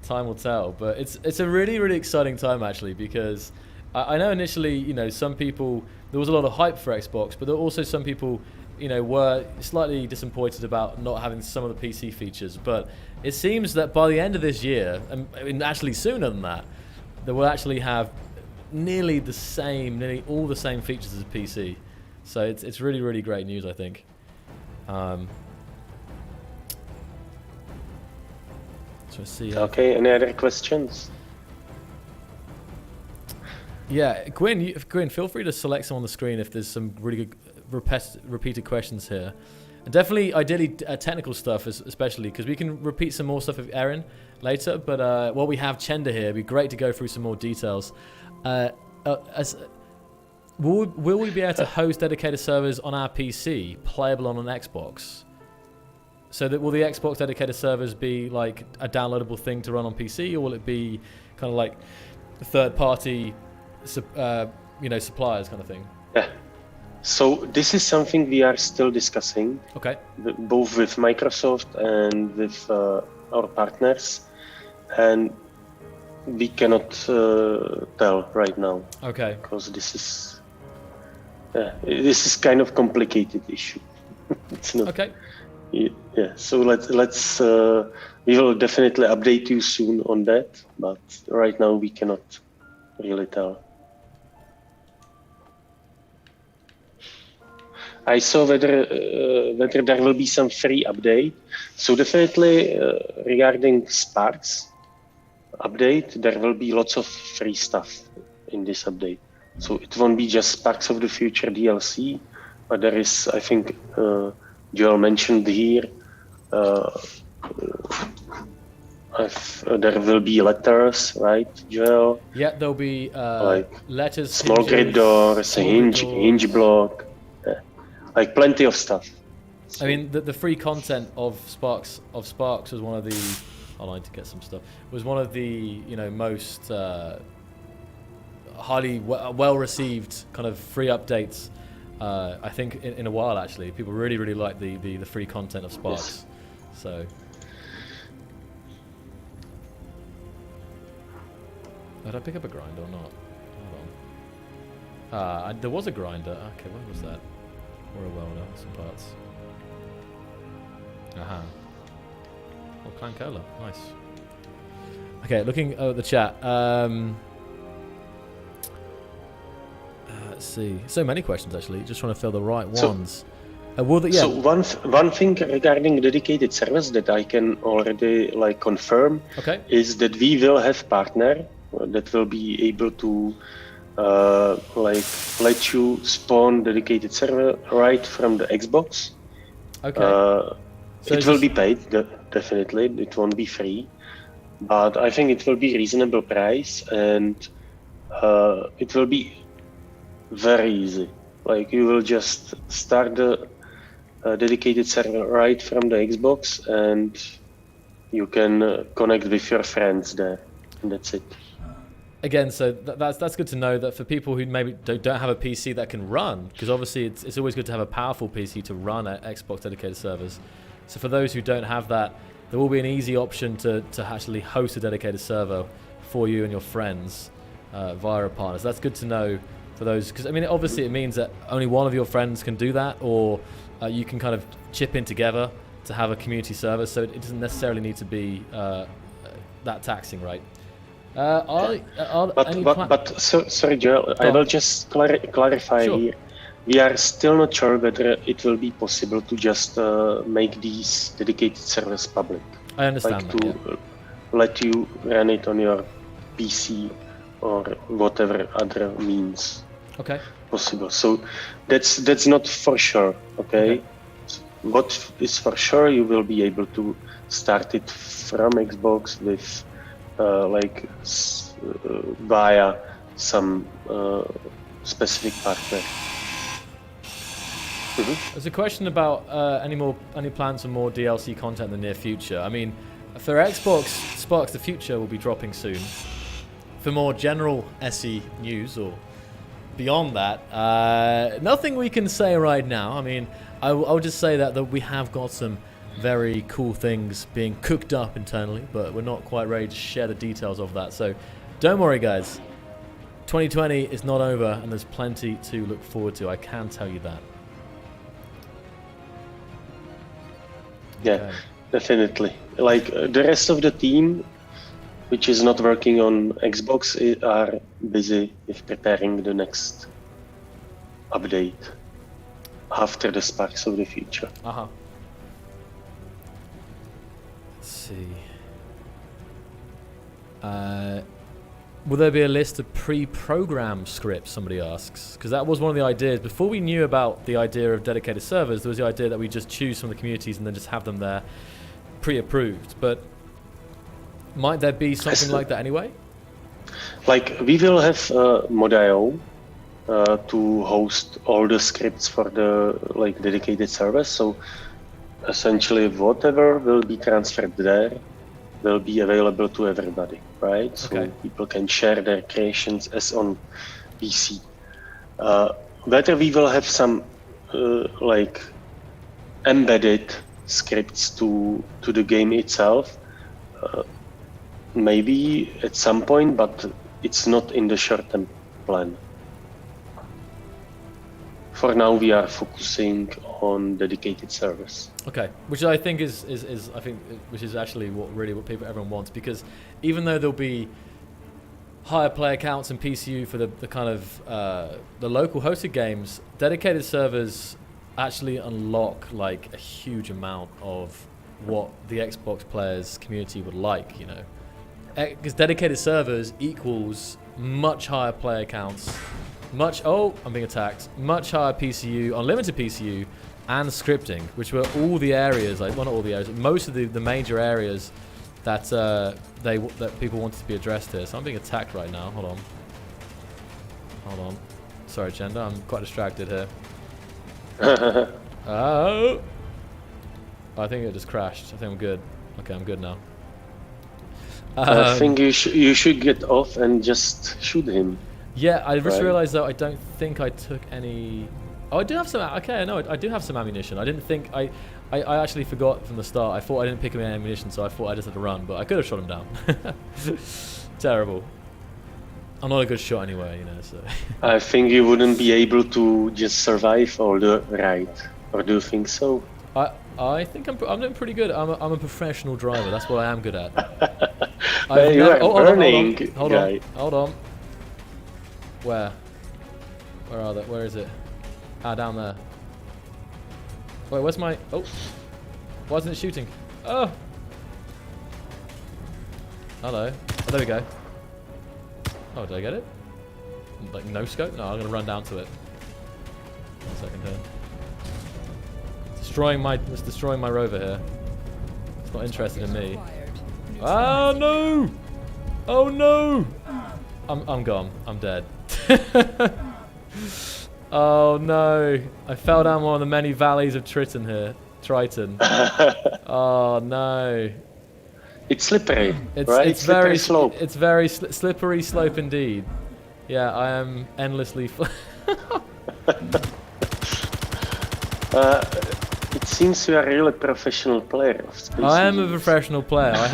Time will tell. But it's a really, really exciting time actually, because I know initially, you know, some people, there was a lot of hype for Xbox, but there were also some people, you know, were slightly disappointed about not having some of the PC features. But it seems that by the end of this year, and actually sooner than that, they will actually have nearly all the same features as a PC. So it's really, really great news, I think. So see. Okay, any other questions? Yeah, Gwyn, feel free to select some on the screen if there's some really good repeated questions here. And definitely, ideally, technical stuff, especially, because we can repeat some more stuff with Erin later. But while we have Chenda here, it'd be great to go through some more details. Will we be able to host dedicated servers on our PC, playable on an Xbox? So that will the Xbox dedicated servers be like a downloadable thing to run on PC, or will it be kind of like third-party, suppliers kind of thing? Yeah. So this is something we are still discussing. Okay. Both with Microsoft and with our partners, and we cannot tell right now. Okay. Because this is kind of complicated issue. It's not. Okay. Yeah. So let's we will definitely update you soon on that, but right now we cannot really tell. I saw whether there will be some free update. So definitely regarding Sparks update, there will be lots of free stuff in this update. So it won't be just Sparks of the Future DLC, but there is, I think, Joel mentioned here, there will be letters, right, Joel? Yeah, there'll be like letters, small grid doors, hinge block. Like plenty of stuff. I mean, the free content of Sparks was one of the. I like to get some stuff. Was one of the most highly well received kind of free updates. I think in a while actually, people really like the free content of Sparks. Yes. So. Did I pick up a grinder or not? Hold on. There was a grinder. Okay, what was that? Or a welder, some parts. Aha. Oh, Clancola, nice. Okay, looking at the chat. Let's see. So many questions actually. Just trying to fill the right ones. So one thing regarding dedicated servers that I can already confirm is that we will have partner that will be able to let you spawn dedicated server right from the Xbox. Okay. So it will be paid, definitely. It won't be free, but I think it will be reasonable price, and it will be very easy. Like you will just start the dedicated server right from the Xbox, and you can connect with your friends there, and that's it. Again, so that's good to know that for people who maybe don't have a PC that can run, because obviously it's always good to have a powerful PC to run at Xbox dedicated servers. So for those who don't have that, there will be an easy option to actually host a dedicated server for you and your friends via a partner. So that's good to know for those, because I mean obviously it means that only one of your friends can do that, or you can kind of chip in together to have a community server. So it doesn't necessarily need to be that taxing, right? Sorry, Joel, I will just clarify here. We are still not sure whether it will be possible to just make these dedicated servers public. I understand let you run it on your PC or whatever other means possible. So that's not for sure, okay? What is for sure, you will be able to start it from Xbox with via some specific partner. There's a question about any plans for more DLC content in the near future. I mean, for Xbox, Sparks the Future will be dropping soon. For more general SE news or beyond that, nothing we can say right now. I mean, I'll just say that we have got some very cool things being cooked up internally, but we're not quite ready to share the details of that. So don't worry, guys. 2020 is not over, and there's plenty to look forward to. I can tell you that. Yeah, definitely. Like the rest of the team, which is not working on Xbox, are busy with preparing the next update after the Sparks of the Future. Let's see. Will there be a list of pre-programmed scripts, somebody asks? Because that was one of the ideas. Before we knew about the idea of dedicated servers, there was the idea that we just choose from the communities and then just have them there pre-approved. But might there be something like that anyway? Like, we will have Mod.io to host all the scripts for the dedicated servers. So essentially whatever will be transferred there will be available to everybody, right? So people can share their creations as on PC. Whether we will have some embedded scripts to the game itself, maybe at some point, but it's not in the short-term plan. For now, we are focusing on dedicated servers. Okay, which I think is actually what everyone wants, because even though there'll be higher player counts in PCU for the kind of the local hosted games, dedicated servers actually unlock like a huge amount of what the Xbox players community would like, you know, because dedicated servers equals much higher player counts. I'm being attacked. Much higher PCU, unlimited PCU, and scripting, which were all the areas, not all the areas, most of the major areas that that people wanted to be addressed here. So I'm being attacked right now. Hold on. Sorry, Gender. I'm quite distracted here. Oh! I think it just crashed. I think I'm good. Okay, I'm good now. I think you should get off and just shoot him. Yeah, I just realized though I don't think I took any. Oh, I do have some. Okay, I know I do have some ammunition. I didn't think I actually forgot from the start. I thought I didn't pick up any ammunition, so I thought I just had to run. But I could have shot him down. Terrible. I'm not a good shot anyway, you know. So. I think you wouldn't be able to just survive all the ride, or do you think so? I think I'm doing pretty good. I'm a professional driver. That's what I am good at. You are burning, guy. Hold on. Where are they? Where is it? Ah, down there. Wait, where's my... Oh! Why isn't it shooting? Oh! Hello. Oh, there we go. Oh, did I get it? Like, no scope? No, I'm going to run down to it. 1 second here. It's destroying my rover here. It's not interested in me. Oh, no! Oh, no! I'm gone. I'm dead. Oh no! I fell down one of the many valleys of Triton here. Oh no! It's slippery, right? It's very slope. It's very slippery slope indeed. Yeah, I am endlessly. It seems you are a really professional player of Space. I am a professional player. I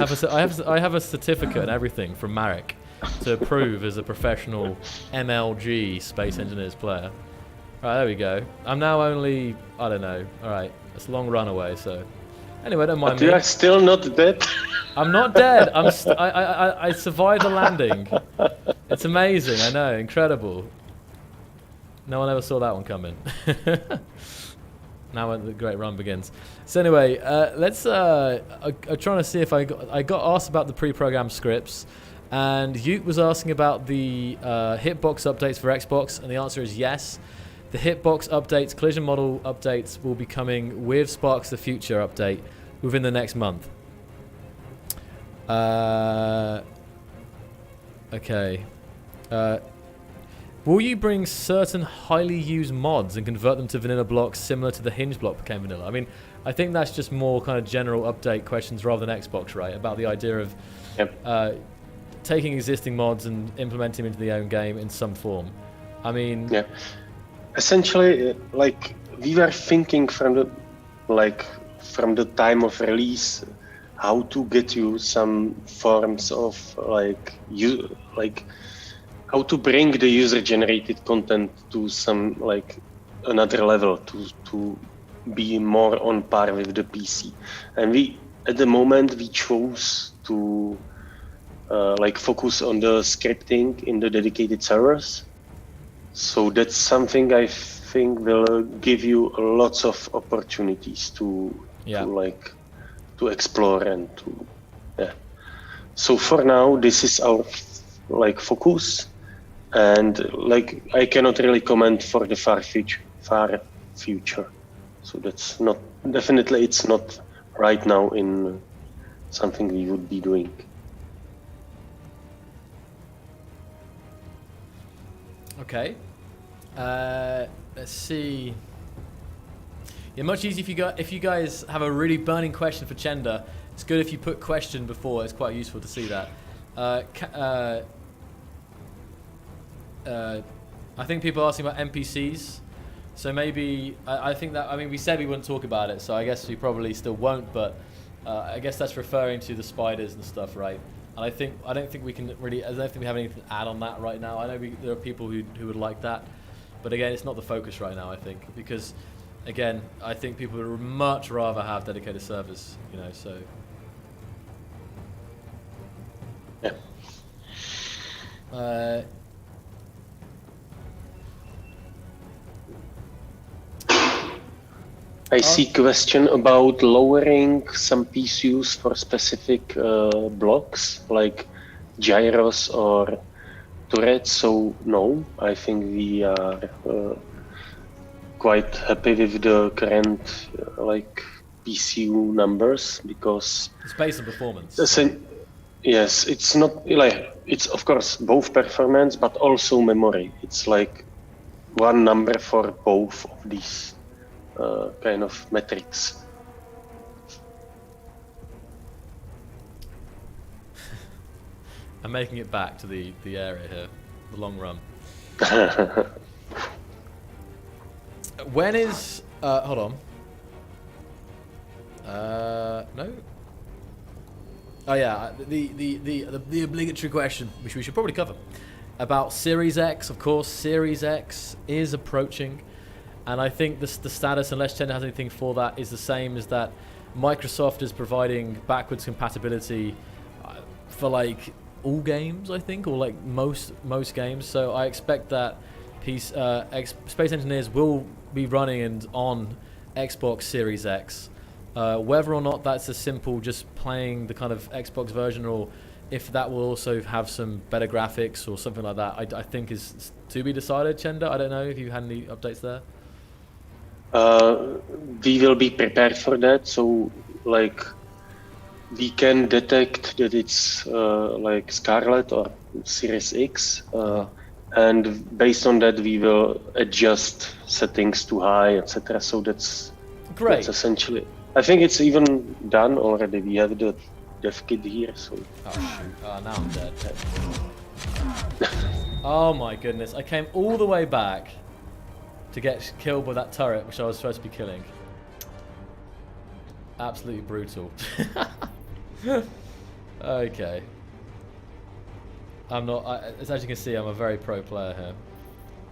have a certificate and everything from Marek to prove as a professional MLG Space Engineers player. Right, there we go. I'm now only, I don't know. All right, it's a long run away, so. Anyway, don't mind me. You are still not dead? I'm not dead. I survived the landing. It's amazing. I know, incredible. No one ever saw that one coming. Now the great run begins. So anyway, let's. I'm trying to see if I got asked about the pre-programmed scripts, and Ute was asking about the Hitbox updates for Xbox, and the answer is yes. The Hitbox updates, collision model updates, will be coming with Sparks the Future update within the next month. Okay. Will you bring certain highly used mods and convert them to vanilla blocks similar to the Hinge block became vanilla? I mean, I think that's just more kind of general update questions rather than Xbox, right? About the idea of taking existing mods and implementing them into the own game in some form. I mean... Yeah. Essentially, like, we were thinking from the time of release how to get you some forms of how to bring the user-generated content to some another level to be more on par with the PC. And at the moment we chose to focus on the scripting in the dedicated servers. So that's something I think will give you lots of opportunities to explore and to So for now, this is our focus, and I cannot really comment for the far future. So that's not definitely it's not right now in something we would be doing. Okay. Let's see. Yeah, much easier if you guys have a really burning question for Chenda. It's good if you put question before. It's quite useful to see that. I think people are asking about NPCs. So maybe I think that we said we wouldn't talk about it. So I guess we probably still won't. But I guess that's referring to the spiders and stuff, right? And I don't think we can really. I don't think we have anything to add on that right now. I know there are people who would like that, but again, it's not the focus right now. I think because, again, I think people would much rather have dedicated servers. So. Yeah. I see question about lowering some PCUs for specific blocks like gyros or turrets. So no, I think we are quite happy with the current PCU numbers because it's based on performance. Yes, it's not it's of course both performance but also memory. It's one number for both of these kind of metrics. I'm making it back to the area here, the long run. When is hold on. No. Oh yeah, the obligatory question, which we should probably cover, about Series X. Of course, Series X is approaching, and I think the status, unless Chenda has anything for that, is the same as that Microsoft is providing backwards compatibility for all games, I think, or most games. So I expect that Space Engineers will be running and on Xbox Series X. Whether or not that's as simple just playing the kind of Xbox version, or if that will also have some better graphics or something like that, I think is to be decided. Chenda, I don't know if you had any updates there. We will be prepared for that. So we can detect that it's Scarlet or Series X, and based on that we will adjust settings to high, etc. So that's great. That's essentially. I think it's even done already. We have the dev kit here, so. Oh shoot! Oh, now I'm dead. Oh my goodness! I came all the way back to get killed by that turret, which I was supposed to be killing. Absolutely brutal. Okay. I'm not. As you can see, I'm a very pro player here.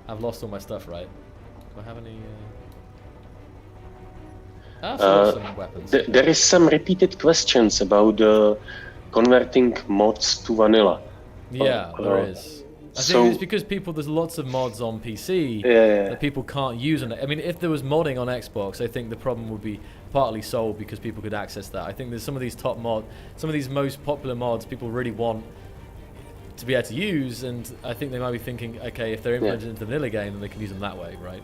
I've lost all my stuff, right? Do I have any? Some weapons. There is some repeated questions about the converting mods to vanilla. Yeah, there is. I think it's because there's lots of mods on PC that people can't use on it. I mean, if there was modding on Xbox, I think the problem would be partly solved because people could access that. I think there's some of these some of these most popular mods people really want to be able to use, and I think they might be thinking, okay, if they're implemented into the vanilla game, then they can use them that way, right?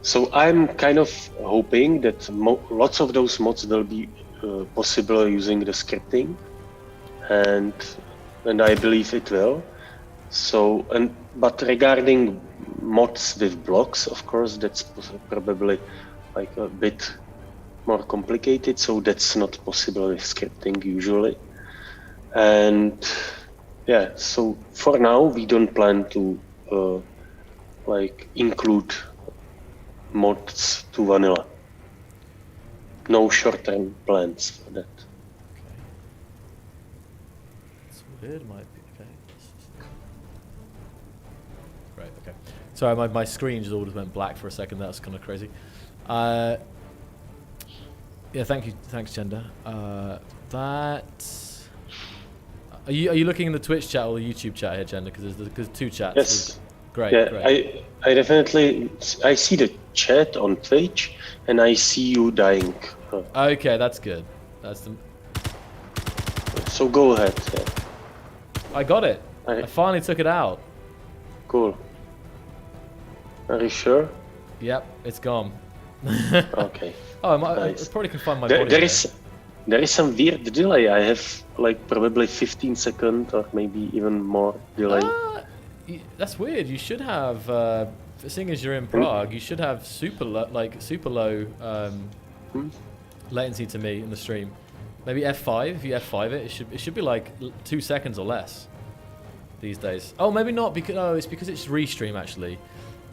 So I'm kind of hoping that lots of those mods will be possible using the scripting, and I believe it will. So, but regarding mods with blocks, of course, that's probably like a bit more complicated. So that's not possible with scripting usually. And yeah, so for now we don't plan to like include mods to vanilla. No short-term plans for that. Okay. It's weird, might be okay. Right, okay. Sorry, my screen just all just went black for a second. That's kind of crazy. Yeah, thank you, thanks, Gender. Are you looking in the Twitch chat or the YouTube chat here, Gender? Because there's two chats. Yes. Great. Yeah, great. I definitely see the chat on Twitch, and I see you dying. Okay, that's good. That's the. So go ahead. Yeah. I got it. I finally took it out. Cool. Are you sure? Yep, it's gone. Okay. Oh, nice. I probably can find my body. There is some weird delay. I have like probably 15 seconds or maybe even more delay. That's weird. You should have, seeing as you're in Prague, you should have super low latency to me in the stream. Maybe F5. If you F5 it should be like 2 seconds or less these days. Oh, maybe not because it's because it's Restream actually.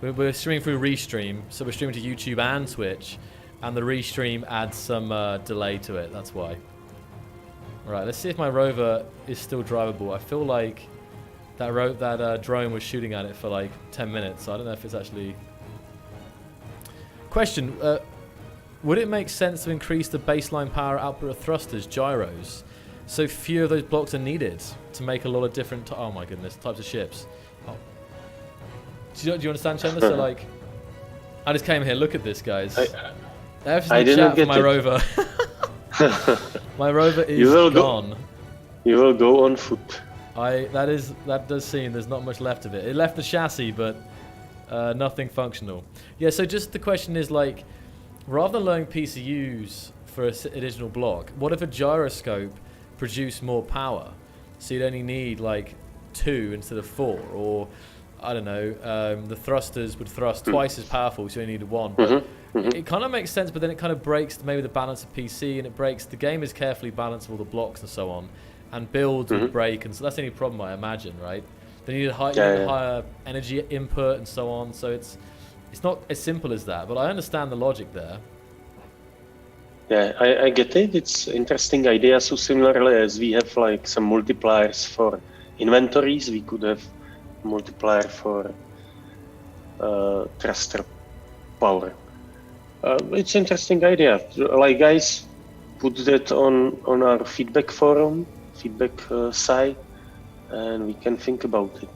We're streaming through Restream, so we're streaming to YouTube and Twitch, and the Restream adds some delay to it. That's why. All right, let's see if my rover is still drivable. I feel like that drone was shooting at it for like 10 minutes. So I don't know if it's actually. Question: would it make sense to increase the baseline power output of thrusters, gyros, so few of those blocks are needed to make a lot of different? Oh my goodness, types of ships. Oh. Do you understand, Chandler? So like, I just came here. Look at this, guys. I didn't get my rover. My rover is gone. You will go on foot. That does seem there's not much left of it. It left the chassis, but nothing functional. Yeah. So just the question is like, rather than loading PCUs for an additional block, what if a gyroscope produced more power? So you'd only need like 2 instead of 4, or I don't know, the thrusters would thrust twice as powerful, so you only needed 1. But it kind of makes sense, but then it kind of breaks maybe the balance of PC, and it breaks, the game is carefully balanced with all the blocks and so on, and builds would break, and so that's the only problem I imagine, right? Then you need higher energy input and so on, so it's not as simple as that, but I understand the logic there. Yeah, I get it. It's interesting idea. So similarly as we have like some multipliers for inventories, we could have multiplier for thruster power. It's interesting idea. Like guys, put that on our feedback forum, site, and we can think about it.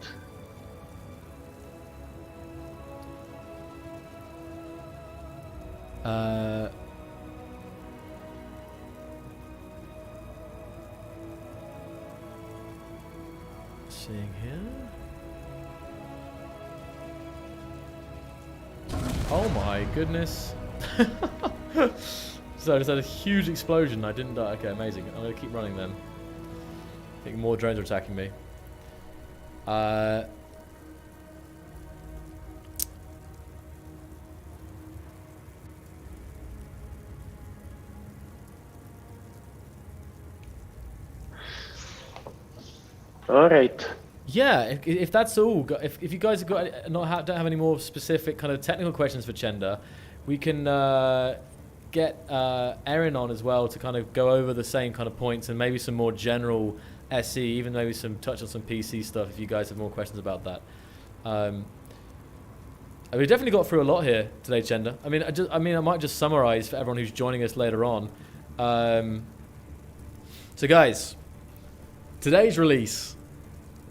Seeing here. Oh my goodness. So I just had a huge explosion. I didn't die. Okay, amazing. I'm going to keep running then. I think more drones are attacking me. All right. Yeah, if that's all, if you guys have got don't have any more specific kind of technical questions for Chenda, we can get Erin on as well to kind of go over the same kind of points and maybe some more general SE, even maybe some touch on some PC stuff if you guys have more questions about that. We definitely got through a lot here today, Chenda. I might just summarize for everyone who's joining us later on. So guys, today's release,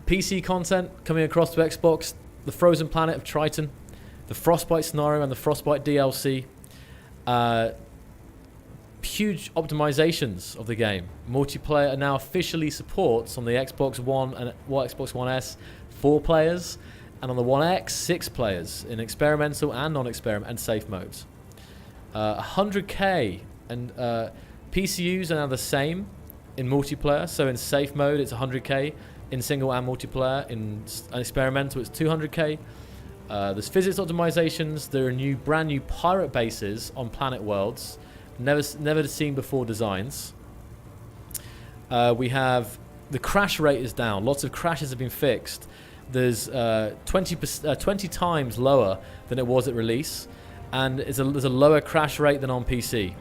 PC content coming across to Xbox, the Frozen Planet of Triton, the Frostbite scenario and the Frostbite DLC. Huge optimizations of the game. Multiplayer now officially supports on the Xbox One and Xbox One S 4 players, and on the One X 6 players in experimental and non-experiment and safe modes. 100k and PCUs are now the same in multiplayer. So in safe mode it's 100k, in single and multiplayer. In experimental it's 200k. There's physics optimizations. There are brand new pirate bases on planet worlds, never seen before designs. We have the crash rate is down. Lots of crashes have been fixed. There's 20 times lower than it was at release, and there's a lower crash rate than on PC.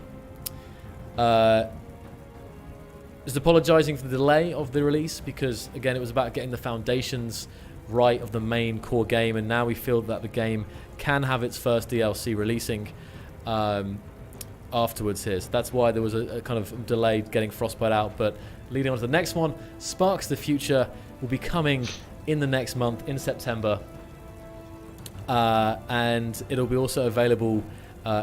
Just apologizing for the delay of the release, because again it was about getting the foundations right of the main core game, and now we feel that the game can have its first DLC releasing afterwards here. So that's why there was a kind of delayed getting Frostbite out. But leading on to the next one, Sparks the Future will be coming in the next month, in September. And it'll be also available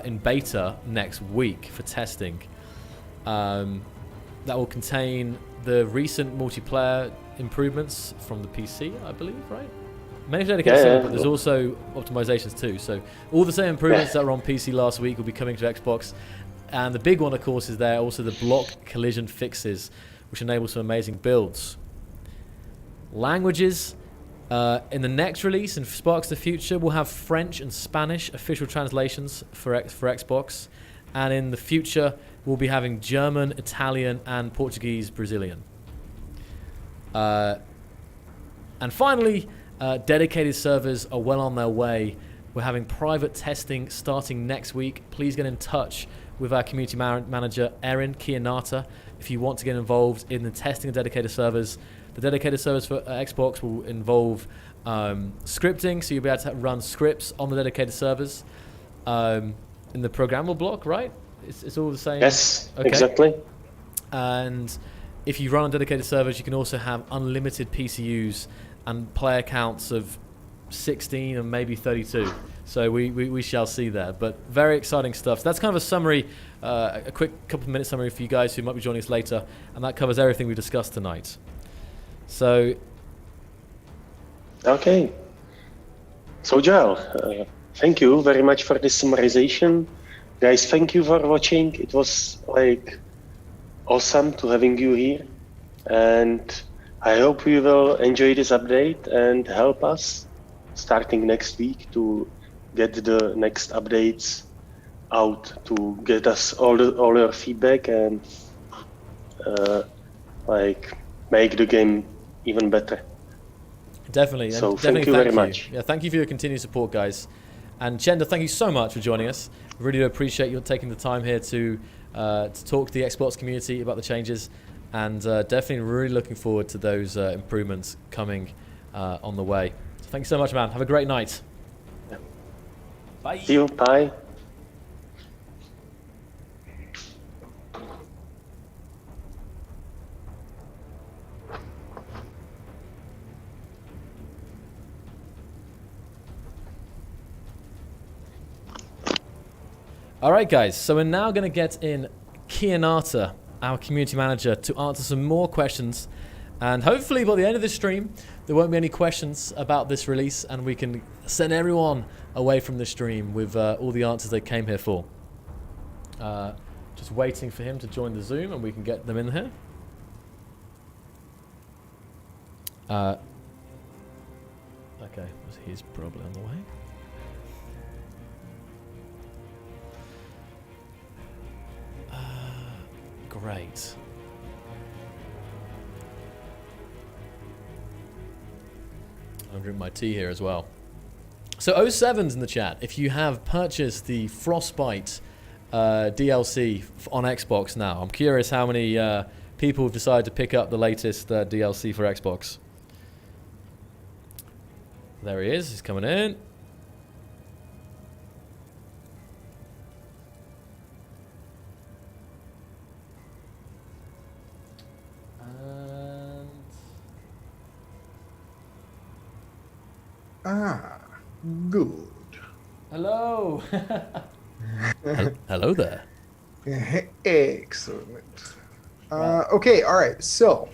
in beta next week for testing. That will contain the recent multiplayer improvements from the PC, I believe, right? Many dedicated servers, but there's also optimizations too. So all the same improvements that were on PC last week will be coming to Xbox. And the big one, of course, is there also the block collision fixes, which enable some amazing builds. Languages. In the next release, in Sparks the Future, we'll have French and Spanish official translations for Xbox. And in the future, we'll be having German, Italian, and Portuguese, Brazilian. And finally, dedicated servers are well on their way. We're having private testing starting next week. Please get in touch with our community manager, Erin Kianata, if you want to get involved in the testing of dedicated servers. The dedicated servers for Xbox will involve scripting, so you'll be able to run scripts on the dedicated servers in the programmable block, right? It's all the same? Yes, okay. Exactly. And if you run on dedicated servers, you can also have unlimited PCUs and player counts of 16 and maybe 32. So we shall see there. But very exciting stuff. So that's kind of a summary, a quick couple of minute summary for you guys who might be joining us later. And that covers everything we discussed tonight. So. Okay. So Joel, thank you very much for this summarization. Guys, thank you for watching. It was like awesome to having you here. And I hope you will enjoy this update and help us starting next week to get the next updates out, to get us all your feedback and like make the game even better. Definitely. So and definitely thank you very much. Yeah, thank you for your continued support, guys. And Chenda, thank you so much for joining us. Really do appreciate you taking the time here to talk to the Xbox community about the changes, and definitely really looking forward to those improvements coming on the way. So thank you so much, man. Have a great night. Yeah. Bye. See you. Bye. All right, guys, so we're now going to get in Kianata, our community manager, to answer some more questions. And hopefully by the end of this stream, there won't be any questions about this release, and we can send everyone away from the stream with all the answers they came here for. Just waiting for him to join the Zoom, and we can get them in here. Okay, he's probably on the way. Great. I'm drinking my tea here as well. So 07's in the chat. If you have purchased the Frostbite DLC on Xbox now, I'm curious how many people have decided to pick up the latest DLC for Xbox. There he is. He's coming in. Good. Hello. Hello there. Excellent. Okay, all right. So,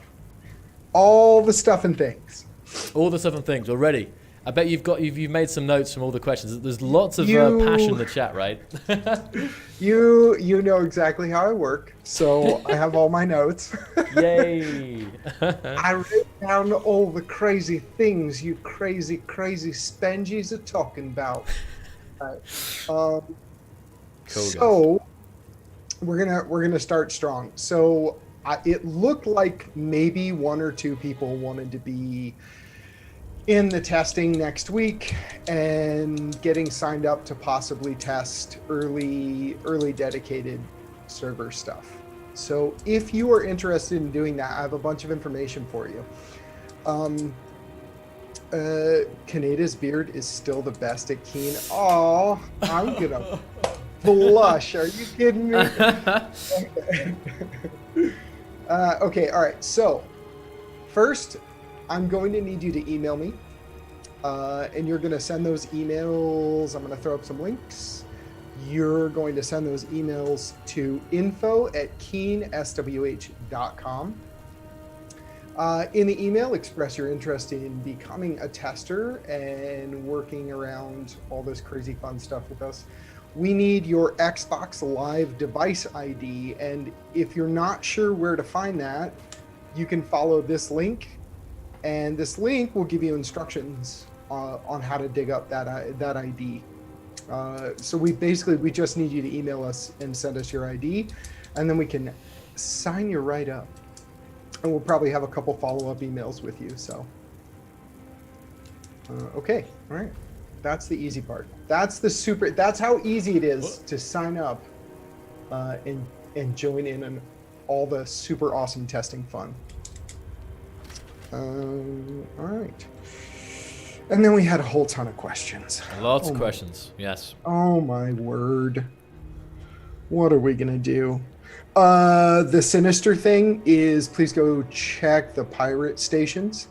all the stuff and things. All the stuff and things already. I bet you've made some notes from all the questions. There's lots of passion in the chat, right? You know exactly how I work, so I have all my notes. Yay! I wrote down all the crazy things you crazy sponges are talking about. Right. Cool, so we're gonna start strong. So it looked like maybe 1 or 2 people wanted to be in the testing next week and getting signed up to possibly test early dedicated server stuff. So if you are interested in doing that, I have a bunch of information for you. Kanada's beard is still the best at Keen. Oh, I'm gonna blush. Are you kidding me? Okay, all right. So first, I'm going to need you to email me, and you're going to send those emails. I'm going to throw up some links. You're going to send those emails to info@keenswh.com. In the email, express your interest in becoming a tester and working around all this crazy fun stuff with us. We need your Xbox Live device ID, and if you're not sure where to find that, you can follow this link. And this link will give you instructions on how to dig up that ID. So we just need you to email us and send us your ID, and then we can sign you right up. And we'll probably have a couple follow-up emails with you. So, okay, all right. That's the easy part. That's how easy it is to sign up and join in on all the super awesome testing fun. All right. And then we had a whole ton of questions. Lots of questions, yes. Oh my word. What are we gonna do? The Sinister thing is, please go check the pirate stations.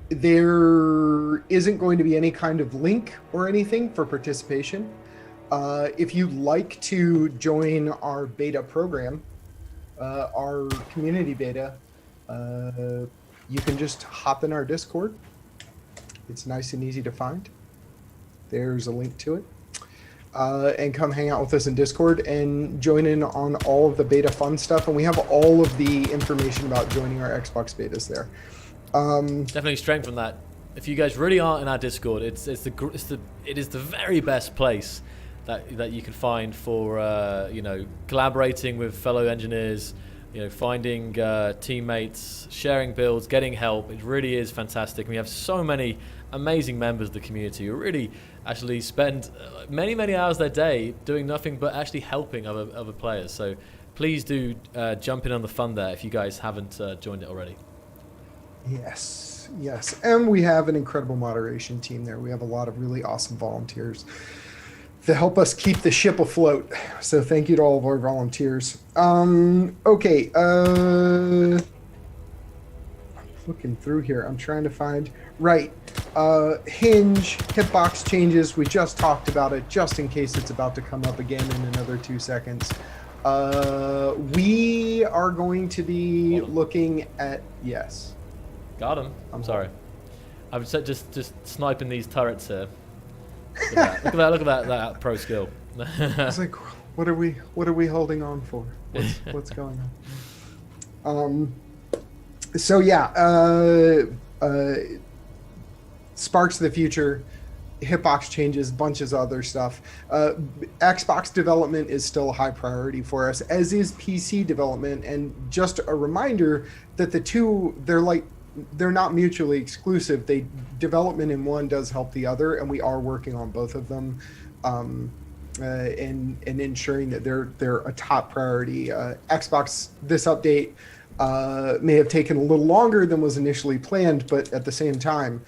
There isn't going to be any kind of link or anything for participation. If you'd like to join our beta program, our community beta, you can just hop in our Discord. It's nice and easy to find. There's a link to it. And come hang out with us in Discord and join in on all of the beta fun stuff. And we have all of the information about joining our Xbox betas there. Definitely strengthen that. If you guys really aren't in our Discord, it is the very best place that you can find for collaborating with fellow engineers, finding teammates, sharing builds, getting help. It really is fantastic. We have so many amazing members of the community who really actually spend many hours of their day doing nothing but actually helping other players. So please do jump in on the fun there if you guys haven't joined it already. Yes. And we have an incredible moderation team there. We have a lot of really awesome volunteers to help us keep the ship afloat. So thank you to all of our volunteers. Okay. Looking through here, I'm trying to find, right. Hinge, Hitbox changes. We just talked about it, just in case it's about to come up again in another 2 seconds. We are going to be looking at, yes. Got him. I'm sorry. I'm just sniping these turrets here. Look at that pro skill. I was like, what are we holding on for? What's going on? So yeah, Sparks of the Future, Hitbox changes, bunches of other stuff. Xbox development is still a high priority for us, as is PC development. And just a reminder that the two, they're not mutually exclusive. Development in one does help the other, and we are working on both of them, and ensuring that they're a top priority. Xbox, this update may have taken a little longer than was initially planned, but at the same time,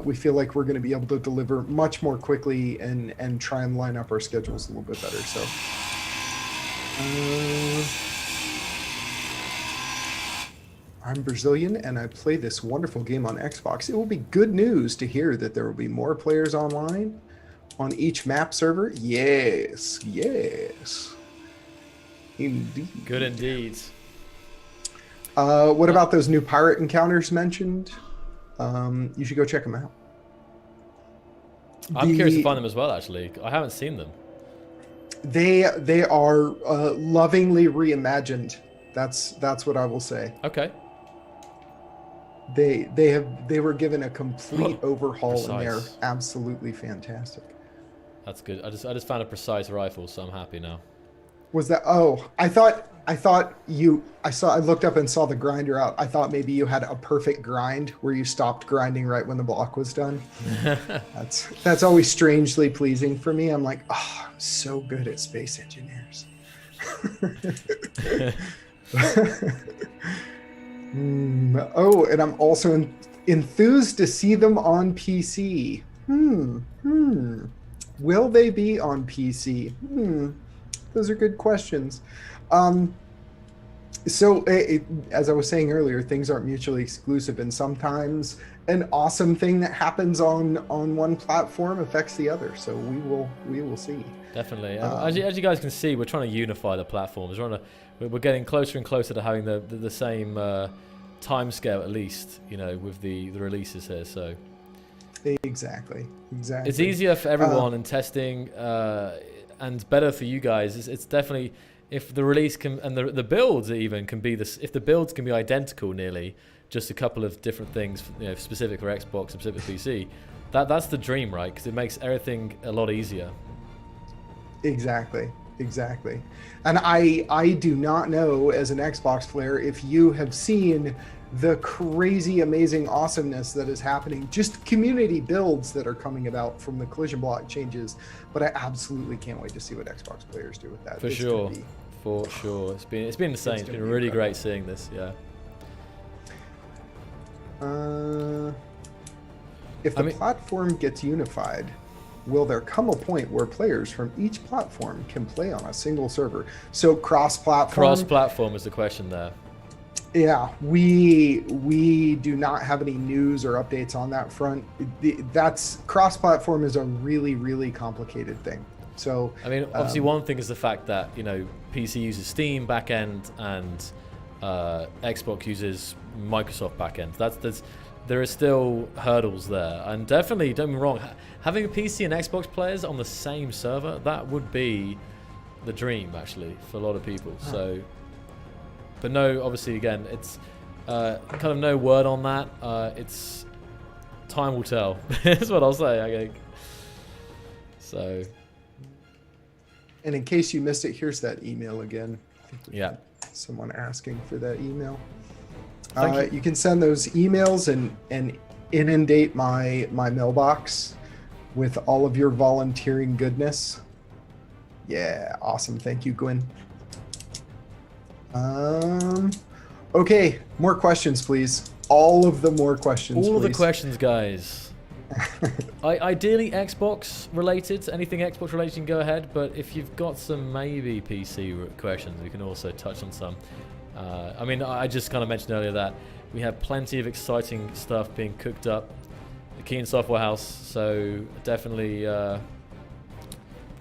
we feel like we're going to be able to deliver much more quickly and try and line up our schedules a little bit better. So. I'm Brazilian and I play this wonderful game on Xbox. It will be good news to hear that there will be more players online on each map server. Yes, yes. Indeed. Good indeed. What about those new pirate encounters mentioned? You should go check them out. I'm curious to find them as well, actually. I haven't seen them. They are lovingly reimagined. That's what I will say. Okay. They were given a complete overhaul Precise. and they're absolutely fantastic. That's good. I just found a precise rifle, so I'm happy now. Was that? Oh, I looked up and saw the grinder out. I thought maybe you had a perfect grind where you stopped grinding right when the block was done. That's always strangely pleasing for me. I'm like, oh, I'm so good at space engineers. Oh, and I'm also enthused to see them on PC. Will they be on PC? Those are good questions. So as I was saying earlier, things aren't mutually exclusive, and sometimes an awesome thing that happens on one platform affects the other. So we will see. Definitely. As you guys can see, we're trying to unify the platforms. We're getting closer and closer to having the same time scale, at least, with the releases here. So exactly. It's easier for everyone in testing, and better for you guys. It's definitely, if the release can, and the builds even can be this, if the builds can be identical nearly, just a couple of different things, specific for Xbox, specific for PC, that's the dream, right? Because it makes everything a lot easier. Exactly. And I do not know, as an Xbox player, if you have seen the crazy, amazing awesomeness that is happening, just community builds that are coming about from the collision block changes. But I absolutely can't wait to see what Xbox players do with that. For sure. It's been insane. It's been really incredible. Great seeing this. Yeah. If the platform gets unified, will there come a point where players from each platform can play on a single server? So cross-platform. Cross-platform is the question there. Yeah, we do not have any news or updates on that front. That's cross-platform is a really, really complicated thing. So obviously one thing is the fact that PC uses Steam backend and Xbox uses Microsoft backend. There are still hurdles there, and definitely, don't get me wrong, having a PC and Xbox players on the same server, that would be the dream actually for a lot of people. So. But no, obviously, again, it's kind of no word on that. It's time will tell. That's what I'll say, I think. So. And in case you missed it, here's that email again. Yeah. Someone asking for that email. You can send those emails and inundate my mailbox with all of your volunteering goodness. Yeah, awesome. Thank you, Gwen. Okay, more questions, please. All of the more questions, All of the questions, guys. Ideally Xbox related. Anything Xbox related, you can go ahead. But if you've got some maybe PC questions, we can also touch on some. I just kind of mentioned earlier that we have plenty of exciting stuff being cooked up. The Keen Software House, so definitely for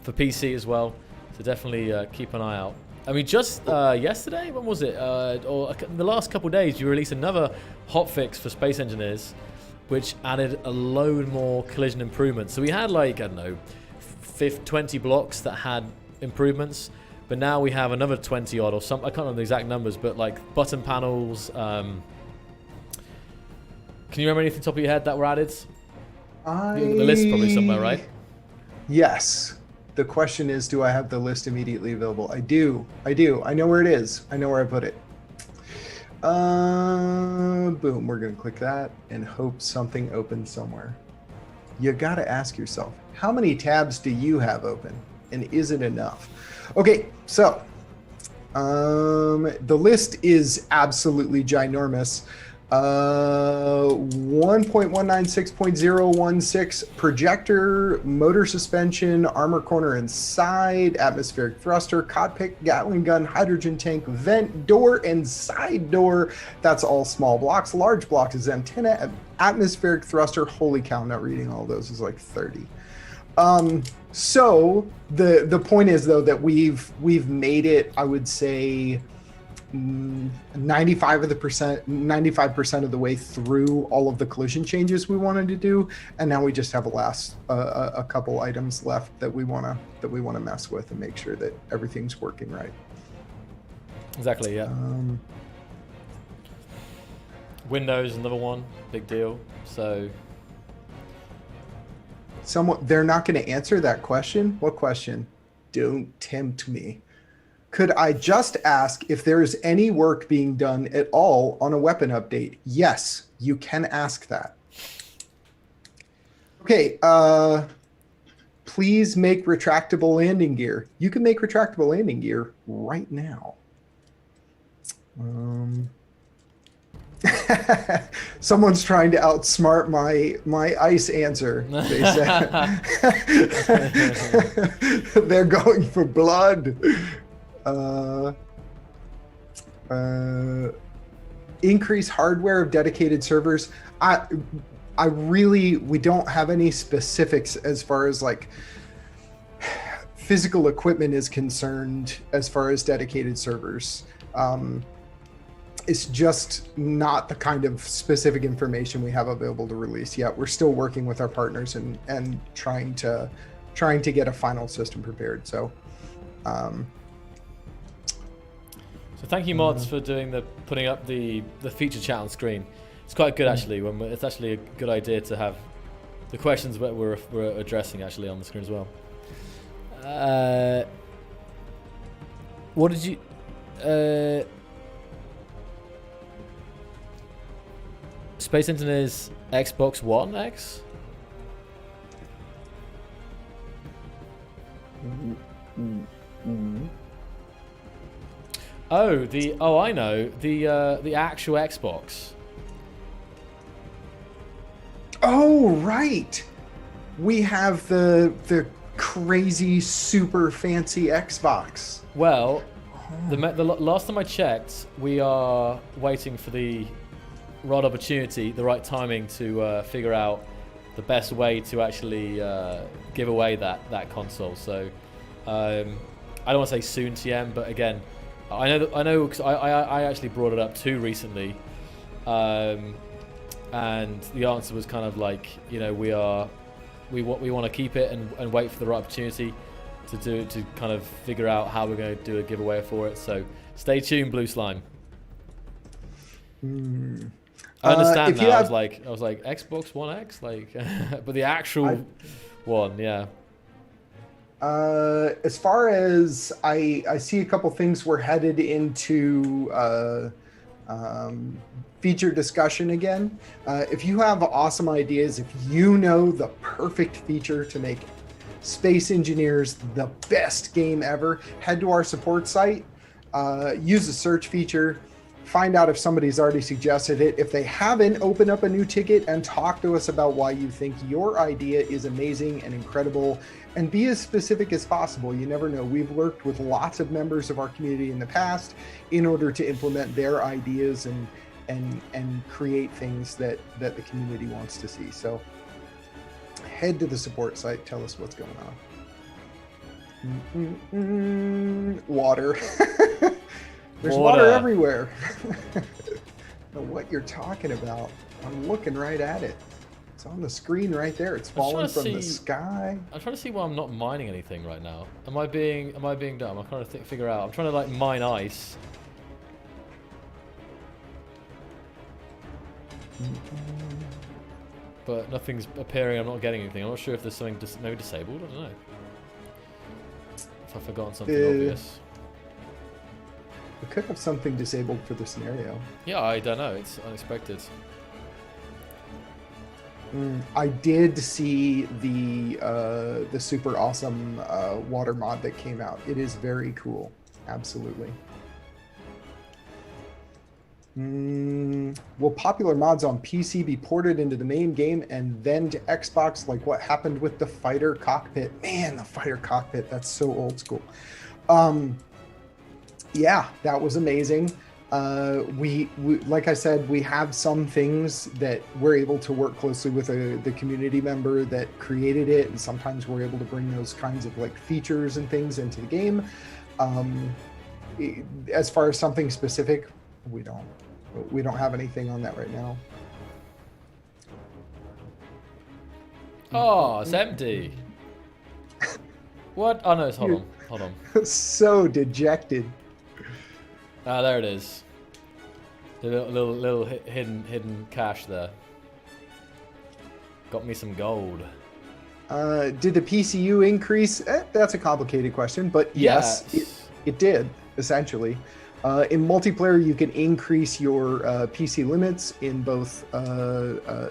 PC as well. So definitely keep an eye out. Just yesterday, when was it? Or the last couple of days, you released another hotfix for Space Engineers, which added a load more collision improvements. So we had 20 blocks that had improvements, but now we have another 20 odd or some. I can't remember the exact numbers, but button panels. Can you remember anything top of your head that were added? The list probably somewhere, right? Yes. The question is, do I have the list immediately available? I do. I know where it is. I know where I put it. Boom. We're going to click that and hope something opens somewhere. You got to ask yourself, how many tabs do you have open? And is it enough? Okay, so the list is absolutely ginormous. 1.196.016 projector, motor suspension, armor corner and side, atmospheric thruster, cockpit, Gatling gun, hydrogen tank, vent, door, and side door. That's all small blocks. Large blocks is antenna, atmospheric thruster. Holy cow, not reading all those is like 30. So the point is though that we've made it, I would say, 95% of the way through all of the collision changes we wanted to do, and now we just have a couple items left that we want to mess with and make sure that everything's working right. Exactly. Yeah. Windows, another one, big deal. So. They're not going to answer that question. What question? Don't tempt me. Could I just ask if there is any work being done at all on a weapon update? Yes, you can ask that. Okay, please make retractable landing gear. You can make retractable landing gear right now. Someone's trying to outsmart my ice answer, they said. They're going for blood. Increase hardware of dedicated servers. We don't have any specifics as far as like physical equipment is concerned as far as dedicated servers. It's just not the kind of specific information we have available to release yet. We're still working with our partners and trying to get a final system prepared. So thank you, mods, for putting up the feature chat on screen. It's quite good actually. It's actually a good idea to have the questions that we're addressing actually on the screen as well. What did you? Space Engineer's Xbox One X? Oh, I know. The actual Xbox. Oh, right. We have the crazy super fancy Xbox. Well, the last time I checked, we are waiting for the right opportunity, the right timing to figure out the best way to actually give away that console. So I don't want to say soon, TM, but again, I know because I actually brought it up too recently, and the answer was kind of like, you know, we want to keep it and wait for the right opportunity to kind of figure out how we're going to do a giveaway for it. So stay tuned, Blue Slime. I understand now. I was like Xbox One X, like, but the actual one, yeah. As far as I see a couple things, we're headed into feature discussion again. If you have awesome ideas, if you know the perfect feature to make Space Engineers the best game ever, head to our support site, use the search feature, find out if somebody's already suggested it. If they haven't, open up a new ticket and talk to us about why you think your idea is amazing and incredible, and be as specific as possible. You never know. We've worked with lots of members of our community in the past in order to implement their ideas and create things that the community wants to see. So head to the support site, tell us what's going on. Water. There's water everywhere. I don't know what you're talking about. I'm looking right at it. It's on the screen right there. It's falling from the sky. I'm trying to see why I'm not mining anything right now. Am I being dumb? I'm trying to figure out. I'm trying to like mine ice. But nothing's appearing. I'm not getting anything. I'm not sure if there's something maybe disabled. I don't know. If I've forgotten something obvious. We could have something disabled for the scenario. Yeah, I don't know. It's unexpected. I did see the super awesome water mod that came out. It is very cool. Absolutely. Will popular mods on PC be ported into the main game and then to Xbox, like what happened with the fighter cockpit? Man, the fighter cockpit, that's so old school. Yeah, that was amazing. We like I said, we have some things that we're able to work closely with the community member that created it, and sometimes we're able to bring those kinds of like features and things into the game. As far as something specific, we don't have anything on that right now. Oh, it's empty. What? Oh no, hold on. So dejected. Ah, there it is. The little hidden cache there. Got me some gold. Did the PCU increase? That's a complicated question, but yes, it did, essentially. In multiplayer, you can increase your PC limits in both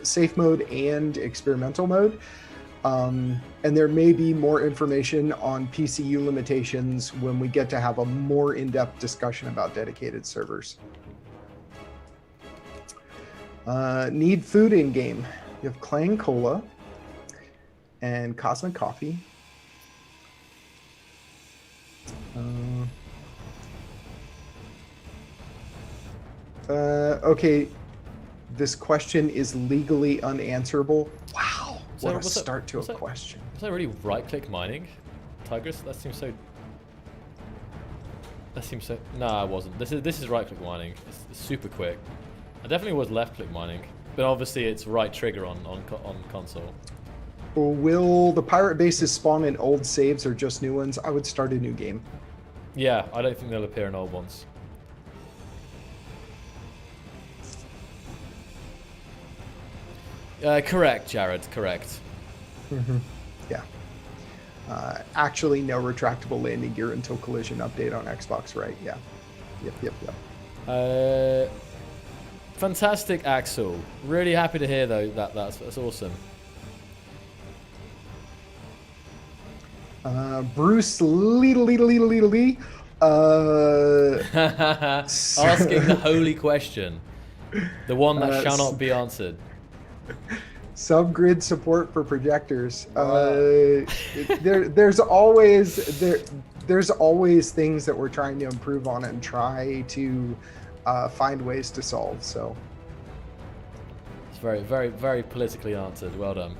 safe mode and experimental mode. And there may be more information on PCU limitations when we get to have a more in-depth discussion about dedicated servers. Need food in-game. You have Clang Cola and Cosmic Coffee. Okay, this question is legally unanswerable. Wow, what a start to a question. Was that really right-click mining, Tigris? That seems so. No, I wasn't. This is right-click mining. It's super quick. I definitely was left-click mining, but obviously it's right trigger on console. Will the pirate bases spawn in old saves or just new ones? I would start a new game. Yeah, I don't think they'll appear in old ones. Correct, Jared. Correct. Mm-hmm. Yeah. Actually, no retractable landing gear until collision update on Xbox, right? Yeah. Yep. Fantastic, Axel. Really happy to hear though that's awesome. Bruce Lee. Asking the holy question, the one that shall not be answered. Subgrid support for projectors. There's always things that we're trying to improve on and try to find ways to solve. So it's very, very, very politically answered. Well done.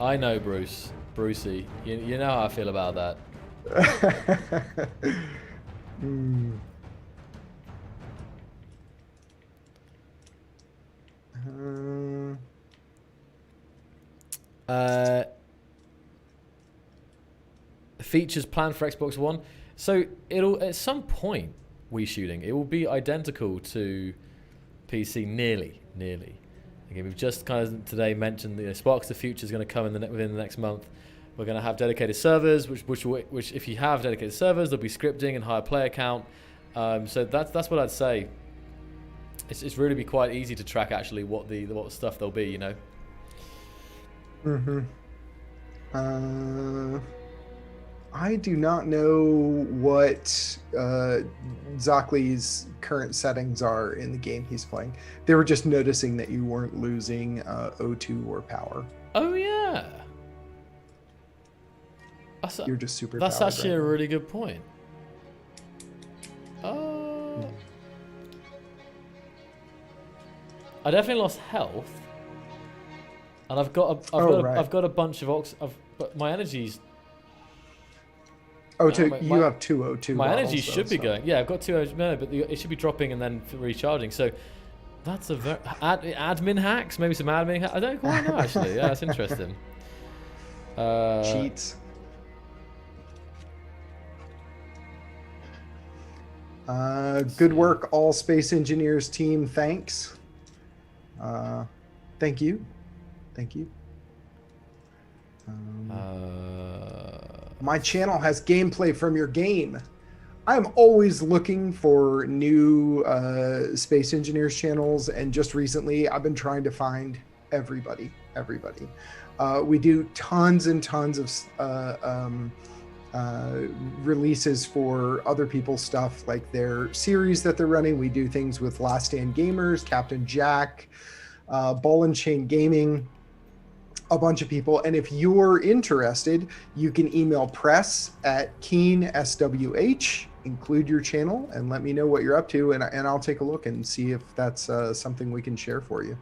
I know, Brucey. You know how I feel about that. Features planned for Xbox One. So it'll at some point it will be identical to PC, nearly. Okay, we've just kind of today mentioned the Sparks of the Future is going to come within the next month. We're going to have dedicated servers, which if you have dedicated servers, there'll be scripting and higher player count. So that's what I'd say. It's really be quite easy to track actually what stuff there'll be, you know. I do not know what Zockley's current settings are in the game he's playing. They were just noticing that you weren't losing O2 or power. Oh yeah. You're just super. That's actually right a now. really good point. I definitely lost health, and I've got a bunch of but my energy's. Oh, you have 202. My energy should be going. Yeah, I've got 202. No, but it should be dropping and then recharging. So that's a very admin hacks. Maybe some admin hacks. I don't quite know actually. Yeah, that's interesting. Cheats. Good work, all Space Engineers team. Thanks. Thank you. My channel has gameplay from your game. I'm always looking for new Space Engineers channels, and just recently I've been trying to find everybody. We do tons and tons of releases for other people's stuff, like their series that they're running. We do things with Last Stand Gamers, Captain Jack, Ball and Chain Gaming, a bunch of people. And if you're interested, you can email press@KeenSWH, include your channel, and let me know what you're up to, and I'll take a look and see if that's something we can share for you.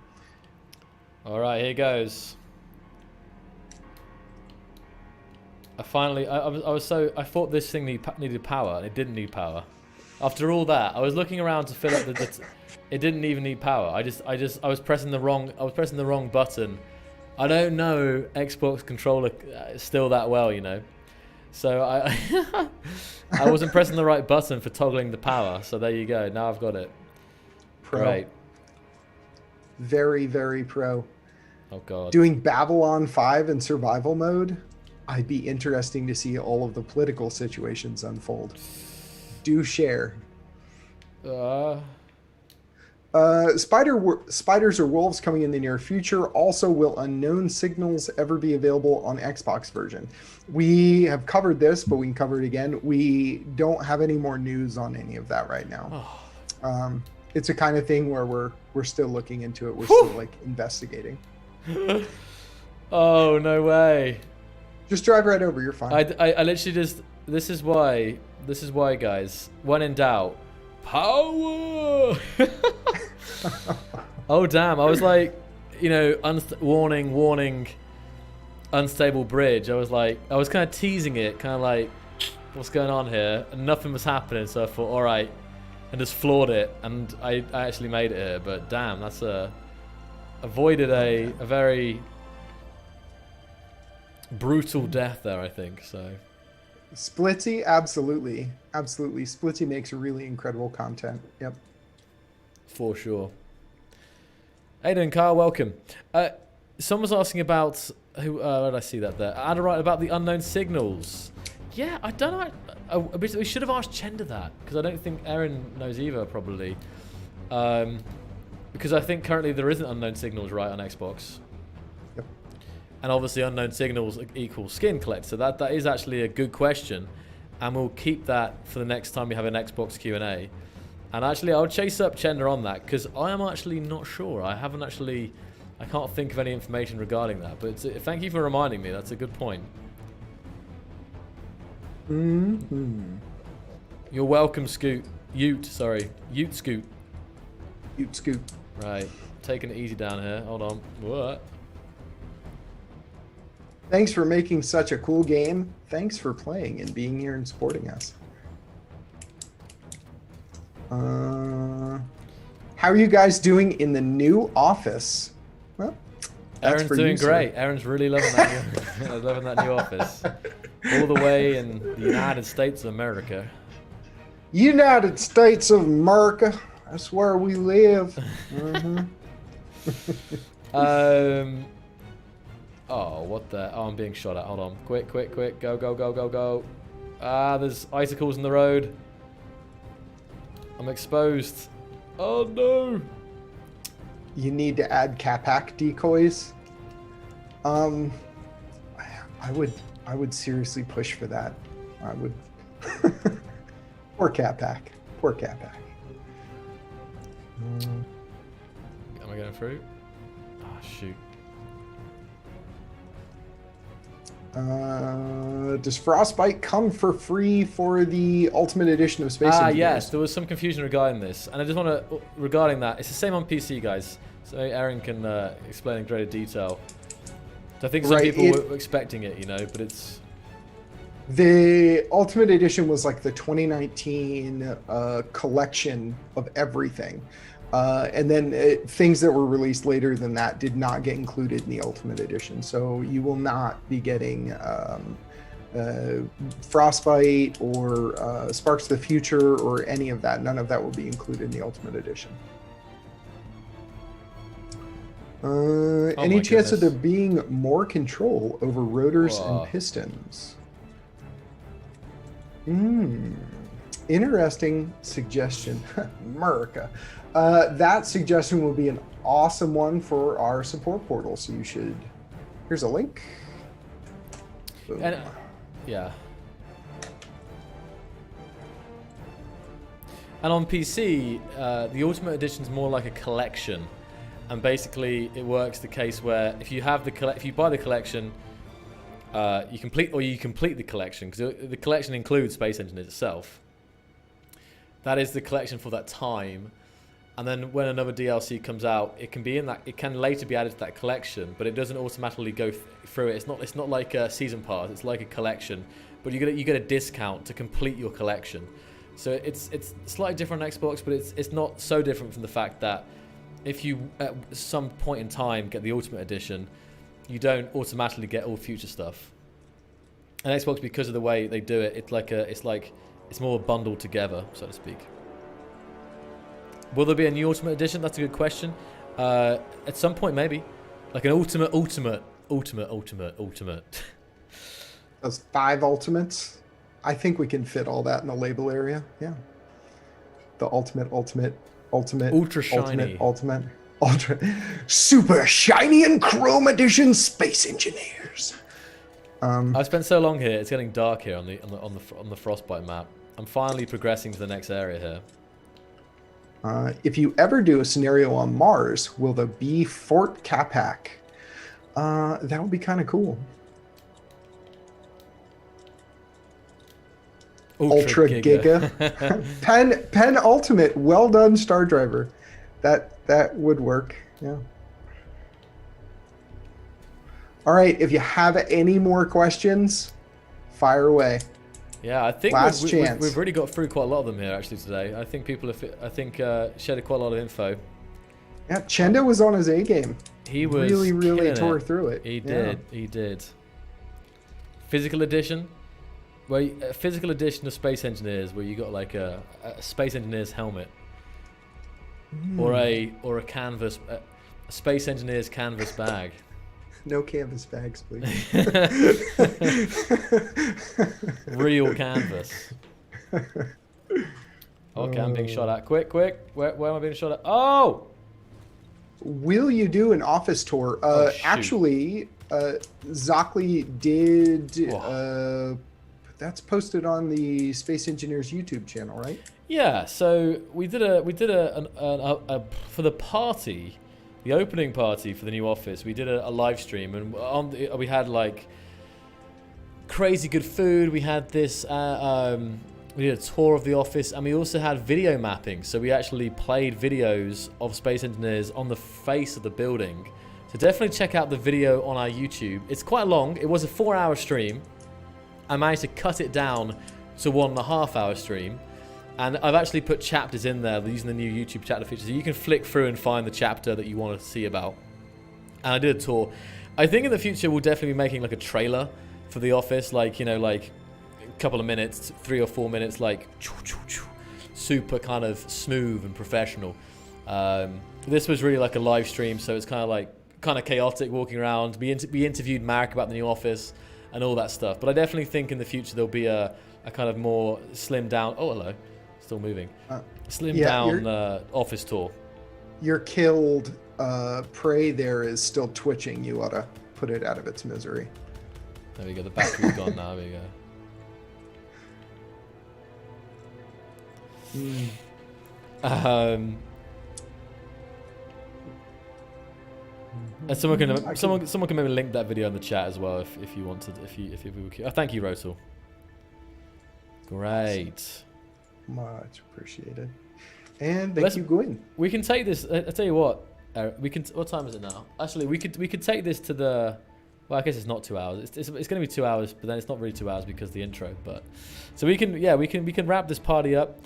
All right, here goes. I thought this thing needed power, and it didn't need power. After all that, I was looking around to fill up it didn't even need power. I was pressing the wrong button. I don't know Xbox controller still that well, you know. So I I wasn't pressing the right button for toggling the power. So there you go. Now I've got it. Pro. Right. Very, very pro. Oh god. Doing Babylon 5 in survival mode, I'd be interesting to see all of the political situations unfold. Do share. Spiders or wolves coming in the near future. Also, will unknown signals ever be available on Xbox version? We have covered this, but we can cover it again. We don't have any more news on any of that right now. It's a kind of thing where we're still looking into it. We're still like investigating. Oh no way! Just drive right over. You're fine. I literally just. This is why, guys. When in doubt, power. Oh damn! I was like, you know, warning, unstable bridge. I was kind of teasing it, kind of like, what's going on here? And nothing was happening. So I thought, all right, and just floored it, and I actually made it here. But damn, that's avoided a very brutal death there, I think. So Splitsy, absolutely. Splitsy makes really incredible content. Yep. For sure. Hey doing, Carl, welcome. Someone's asking about where did I see that there? Adderite, about the unknown signals. Yeah, I don't know. We should have asked Chender that, because I don't think Aaron knows either, probably. Because I think currently there isn't unknown signals right on Xbox. Yep. And obviously unknown signals equals skin collect. So that is actually a good question. And we'll keep that for the next time we have an Xbox Q&A. And actually I'll chase up Chender on that, because I am actually not sure. I can't think of any information regarding that. But thank you for reminding me. That's a good point. Mm-hmm. You're welcome, Scoot. Ute Scoot. Ute Scoot. Right, taking it easy down here. Hold on. What? Thanks for making such a cool game. Thanks for playing and being here and supporting us. How are you guys doing in the new office? Well, Aaron's doing great. Aaron's really loving that loving that new office. All the way in the United States of America. United States of America. That's where we live. Mm-hmm. Oh, what the? Oh, I'm being shot at. Hold on. Quick. Go. There's icicles in the road. I'm exposed. Oh, no. You need to add Capac decoys. I would seriously push for that. I would. Poor Capac. Am I going through? Oh, shoot. Does Frostbite come for free for the Ultimate Edition of Space Invaders? Yes, there was some confusion regarding this, and I just want to, regarding that, it's the same on PC, guys. So Aaron can explain in greater detail. So I think some people were expecting it, you know, but it's... The Ultimate Edition was like the 2019 collection of everything. And then things that were released later than that did not get included in the Ultimate Edition. So you will not be getting Frostbite or Sparks of the Future or any of that. None of that will be included in the Ultimate Edition. Any chance of there being more control over rotors and pistons? Interesting suggestion. America. That suggestion will be an awesome one for our support portal, so you should... Here's a link. And, yeah. And on PC, the Ultimate Edition is more like a collection, and basically it works the case where if you have if you buy the collection, you complete the collection, because the collection includes Space Engineers itself. That is the collection for that time, and then when another DLC comes out, it can be in that. It can later be added to that collection, but it doesn't automatically go through it. It's not like a season pass. It's like a collection, but you get a discount to complete your collection. So it's slightly different on Xbox, but it's not so different from the fact that if you at some point in time get the Ultimate Edition, you don't automatically get all future stuff. And Xbox, because of the way they do it, it's more bundled together, so to speak. Will there be a new Ultimate Edition? That's a good question. At some point, maybe, like an ultimate. Those 5 ultimates. I think we can fit all that in the label area. Yeah. The ultimate, ultra shiny, ultra super shiny and chrome edition Space Engineers. I've spent so long here. It's getting dark here on the Frostbite map. I'm finally progressing to the next area here. If you ever do a scenario on Mars, will there be Fort Capac? That would be kind of cool. Ultra Giga. Pen Ultimate. Well done, Star Driver. That would work. Yeah. All right. If you have any more questions, fire away. Yeah, I think we've really got through quite a lot of them here actually today. I think people have shared quite a lot of info. Yeah, Chenda was on his A game. He was really tore through it. He did. Physical edition. Well, a physical edition of Space Engineers where you got like a Space Engineers helmet, or a canvas, a Space Engineers canvas bag. No canvas bags, please. Real canvas. Okay, I'm being shot at. Quick! Where am I being shot at? Oh! Will you do an office tour? Actually, Zockley did. That's posted on the Space Engineers YouTube channel, right? Yeah. So we did a for the party, the opening party for the new office. We did a live stream, and we had like crazy good food. We had this. We did a tour of the office, and we also had video mapping. So we actually played videos of Space Engineers on the face of the building. So definitely check out the video on our YouTube. It's quite long. It was a 4-hour stream. I managed to cut it down to 1.5-hour stream, and I've actually put chapters in there using the new YouTube chapter feature, so you can flick through and find the chapter that you want to see about. And I did a tour. I think in the future we'll definitely be making like a trailer for the office, like, you know, like a couple of minutes, 3 or 4 minutes, like super kind of smooth and professional. This was really like a live stream, so it's kind of chaotic walking around. We interviewed Marek about the new office and all that stuff. But I definitely think in the future there'll be a kind of more slimmed down. Oh, hello, still moving. Slimmed down office tour. Your killed prey there is still twitching. You ought to put it out of its misery. There we go. The battery's gone now. There we go. And someone can maybe link that video in the chat as well if you wanted, if you were. Thank you, Rotal. Great. Much appreciated. And thank you, Gwyn. We can take this. I tell you what. We can. What time is it now? Actually, we could take this to the. Well, I guess it's not 2 hours. It's going to be 2 hours, but then it's not really 2 hours because of the intro. But so we can wrap this party up.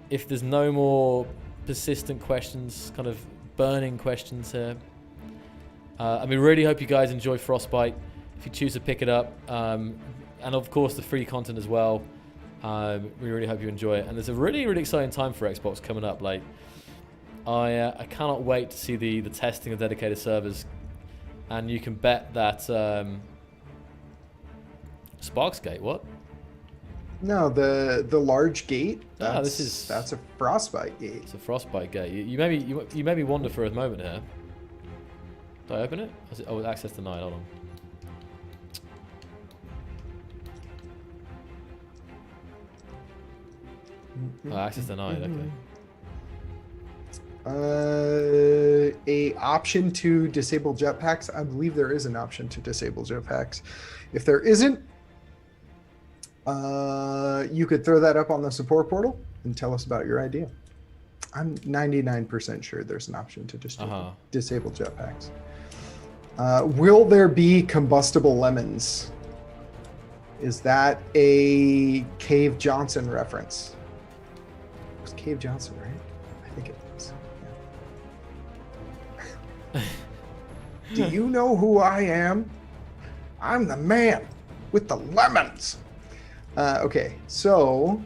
If there's no more persistent questions, kind of burning questions here. And we really hope you guys enjoy Frostbite. If you choose to pick it up, and of course the free content as well. We really hope you enjoy it. And there's a really, really exciting time for Xbox coming up. Like, I cannot wait to see the testing of dedicated servers. And you can bet that Sparksgate, what? No, the large gate. That's a Frostbite gate. It's a Frostbite gate. You maybe wonder for a moment here. Did I open it? Oh, access denied. Hold on. Access denied. Okay. A option to disable jetpacks. I believe there is an option to disable jetpacks. If there isn't, you could throw that up on the support portal and tell us about your idea. I'm 99% sure there's an option to disable jetpacks. Will there be combustible lemons? Is that a Cave Johnson reference? It was Cave Johnson, right? I think it was. Yeah. Do you know who I am? I'm the man with the lemons. Okay, so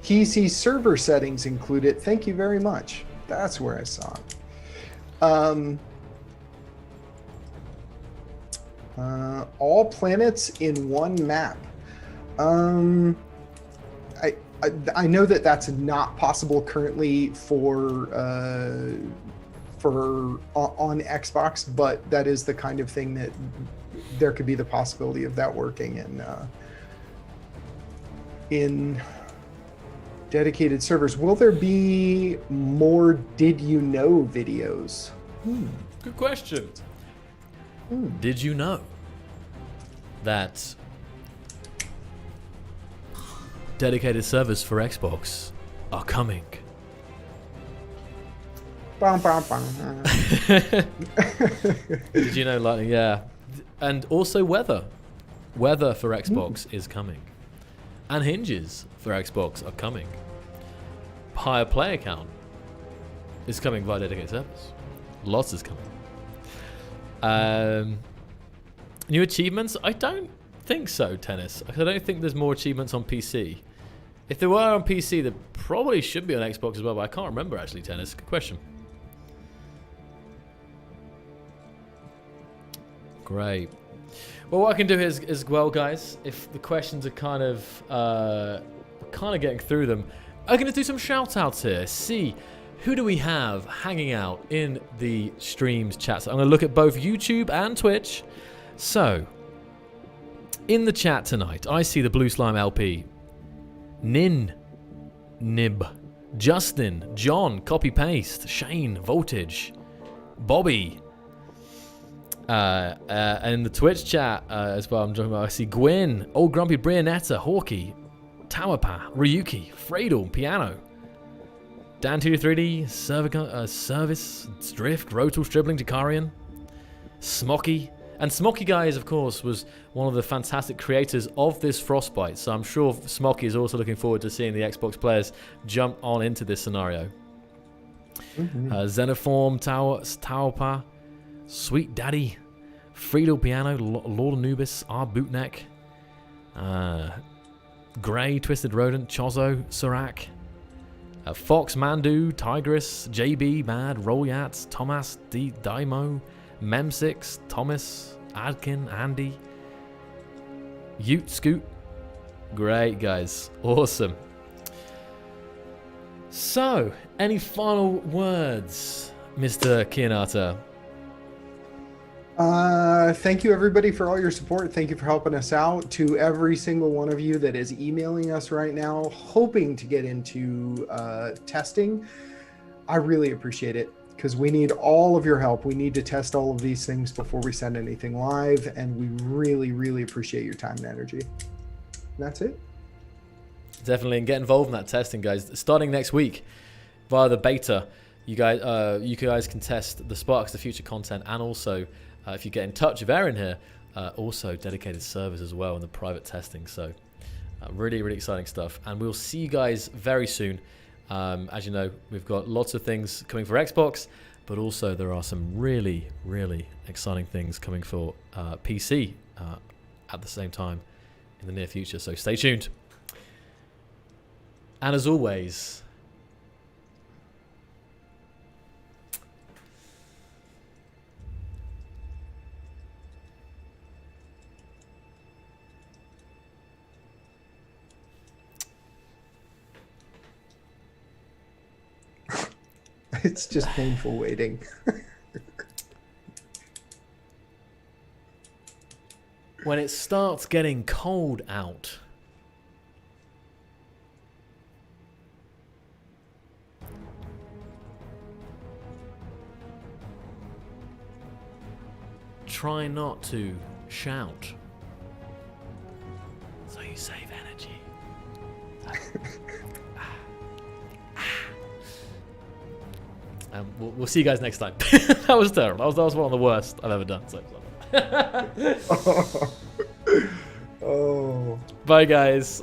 PC server settings included. Thank you very much. That's where I saw it. All planets in one map. I know that that's not possible currently for on Xbox, but that is the kind of thing that there could be the possibility of that working in dedicated servers. Will there be more Did You Know videos? Good question. Did you know that dedicated servers for Xbox are coming? Did you know, lightning? Yeah. And also weather for Xbox is coming, and hinges for Xbox are coming. Higher player count is coming via dedicated servers. Lots is coming. New achievements? I don't think so, Tennis. I don't think there's more achievements on PC. If there were on PC, there probably should be on Xbox as well, but I can't remember actually, Tennis. Good question. Great. Well, what I can do is as well, guys, if the questions are kind of getting through them, I'm going to do some shout-outs here. See, who do we have hanging out in the streams chat? So I'm going to look at both YouTube and Twitch. So, in the chat tonight, I see the Blue Slime LP, Nin, Nib, Justin, John, Copy Paste, Shane, Voltage, Bobby. And in the Twitch chat as well, I'm talking about, I see Gwyn, Old Grumpy Brianetta, Hawkey, Tawapa, Ryuki, Freydle, Piano, Dan2D3D, Service, Drift, Rotal, Stribbling, Jakarian, Smocky. And Smocky, guys, of course, was one of the fantastic creators of this Frostbite. So I'm sure Smocky is also looking forward to seeing the Xbox players jump on into this scenario. Xenoform, Taupa, Sweet Daddy, Friedel Piano, Lord Anubis, R Bootneck, Grey, Twisted Rodent, Chozo, Surak, Fox, Mandu, Tigress, JB, Mad, Rolyat, Thomas, Daimo, Mem6, Thomas, Adkin, Andy, Ute, Scoot. Great, guys. Awesome. So, any final words, Mr. Kianata? Thank you, everybody, for all your support. Thank you for helping us out. To every single one of you that is emailing us right now, hoping to get into testing, I really appreciate it, because we need all of your help. We need to test all of these things before we send anything live, and we really, really appreciate your time and energy. And that's it. Definitely, and get involved in that testing, guys. Starting next week via the beta, you guys can test the Sparks the Future content, and also if you get in touch with Aaron here, also dedicated servers as well in the private testing. So really, really exciting stuff. And we'll see you guys very soon. As you know, we've got lots of things coming for Xbox, but also there are some really, really exciting things coming for PC at the same time in the near future. So stay tuned. And as always, it's just painful waiting. when it starts getting cold out, try not to shout, so you save energy. We'll see you guys next time. That was terrible. That was one of the worst I've ever done. So. Oh. Bye, guys.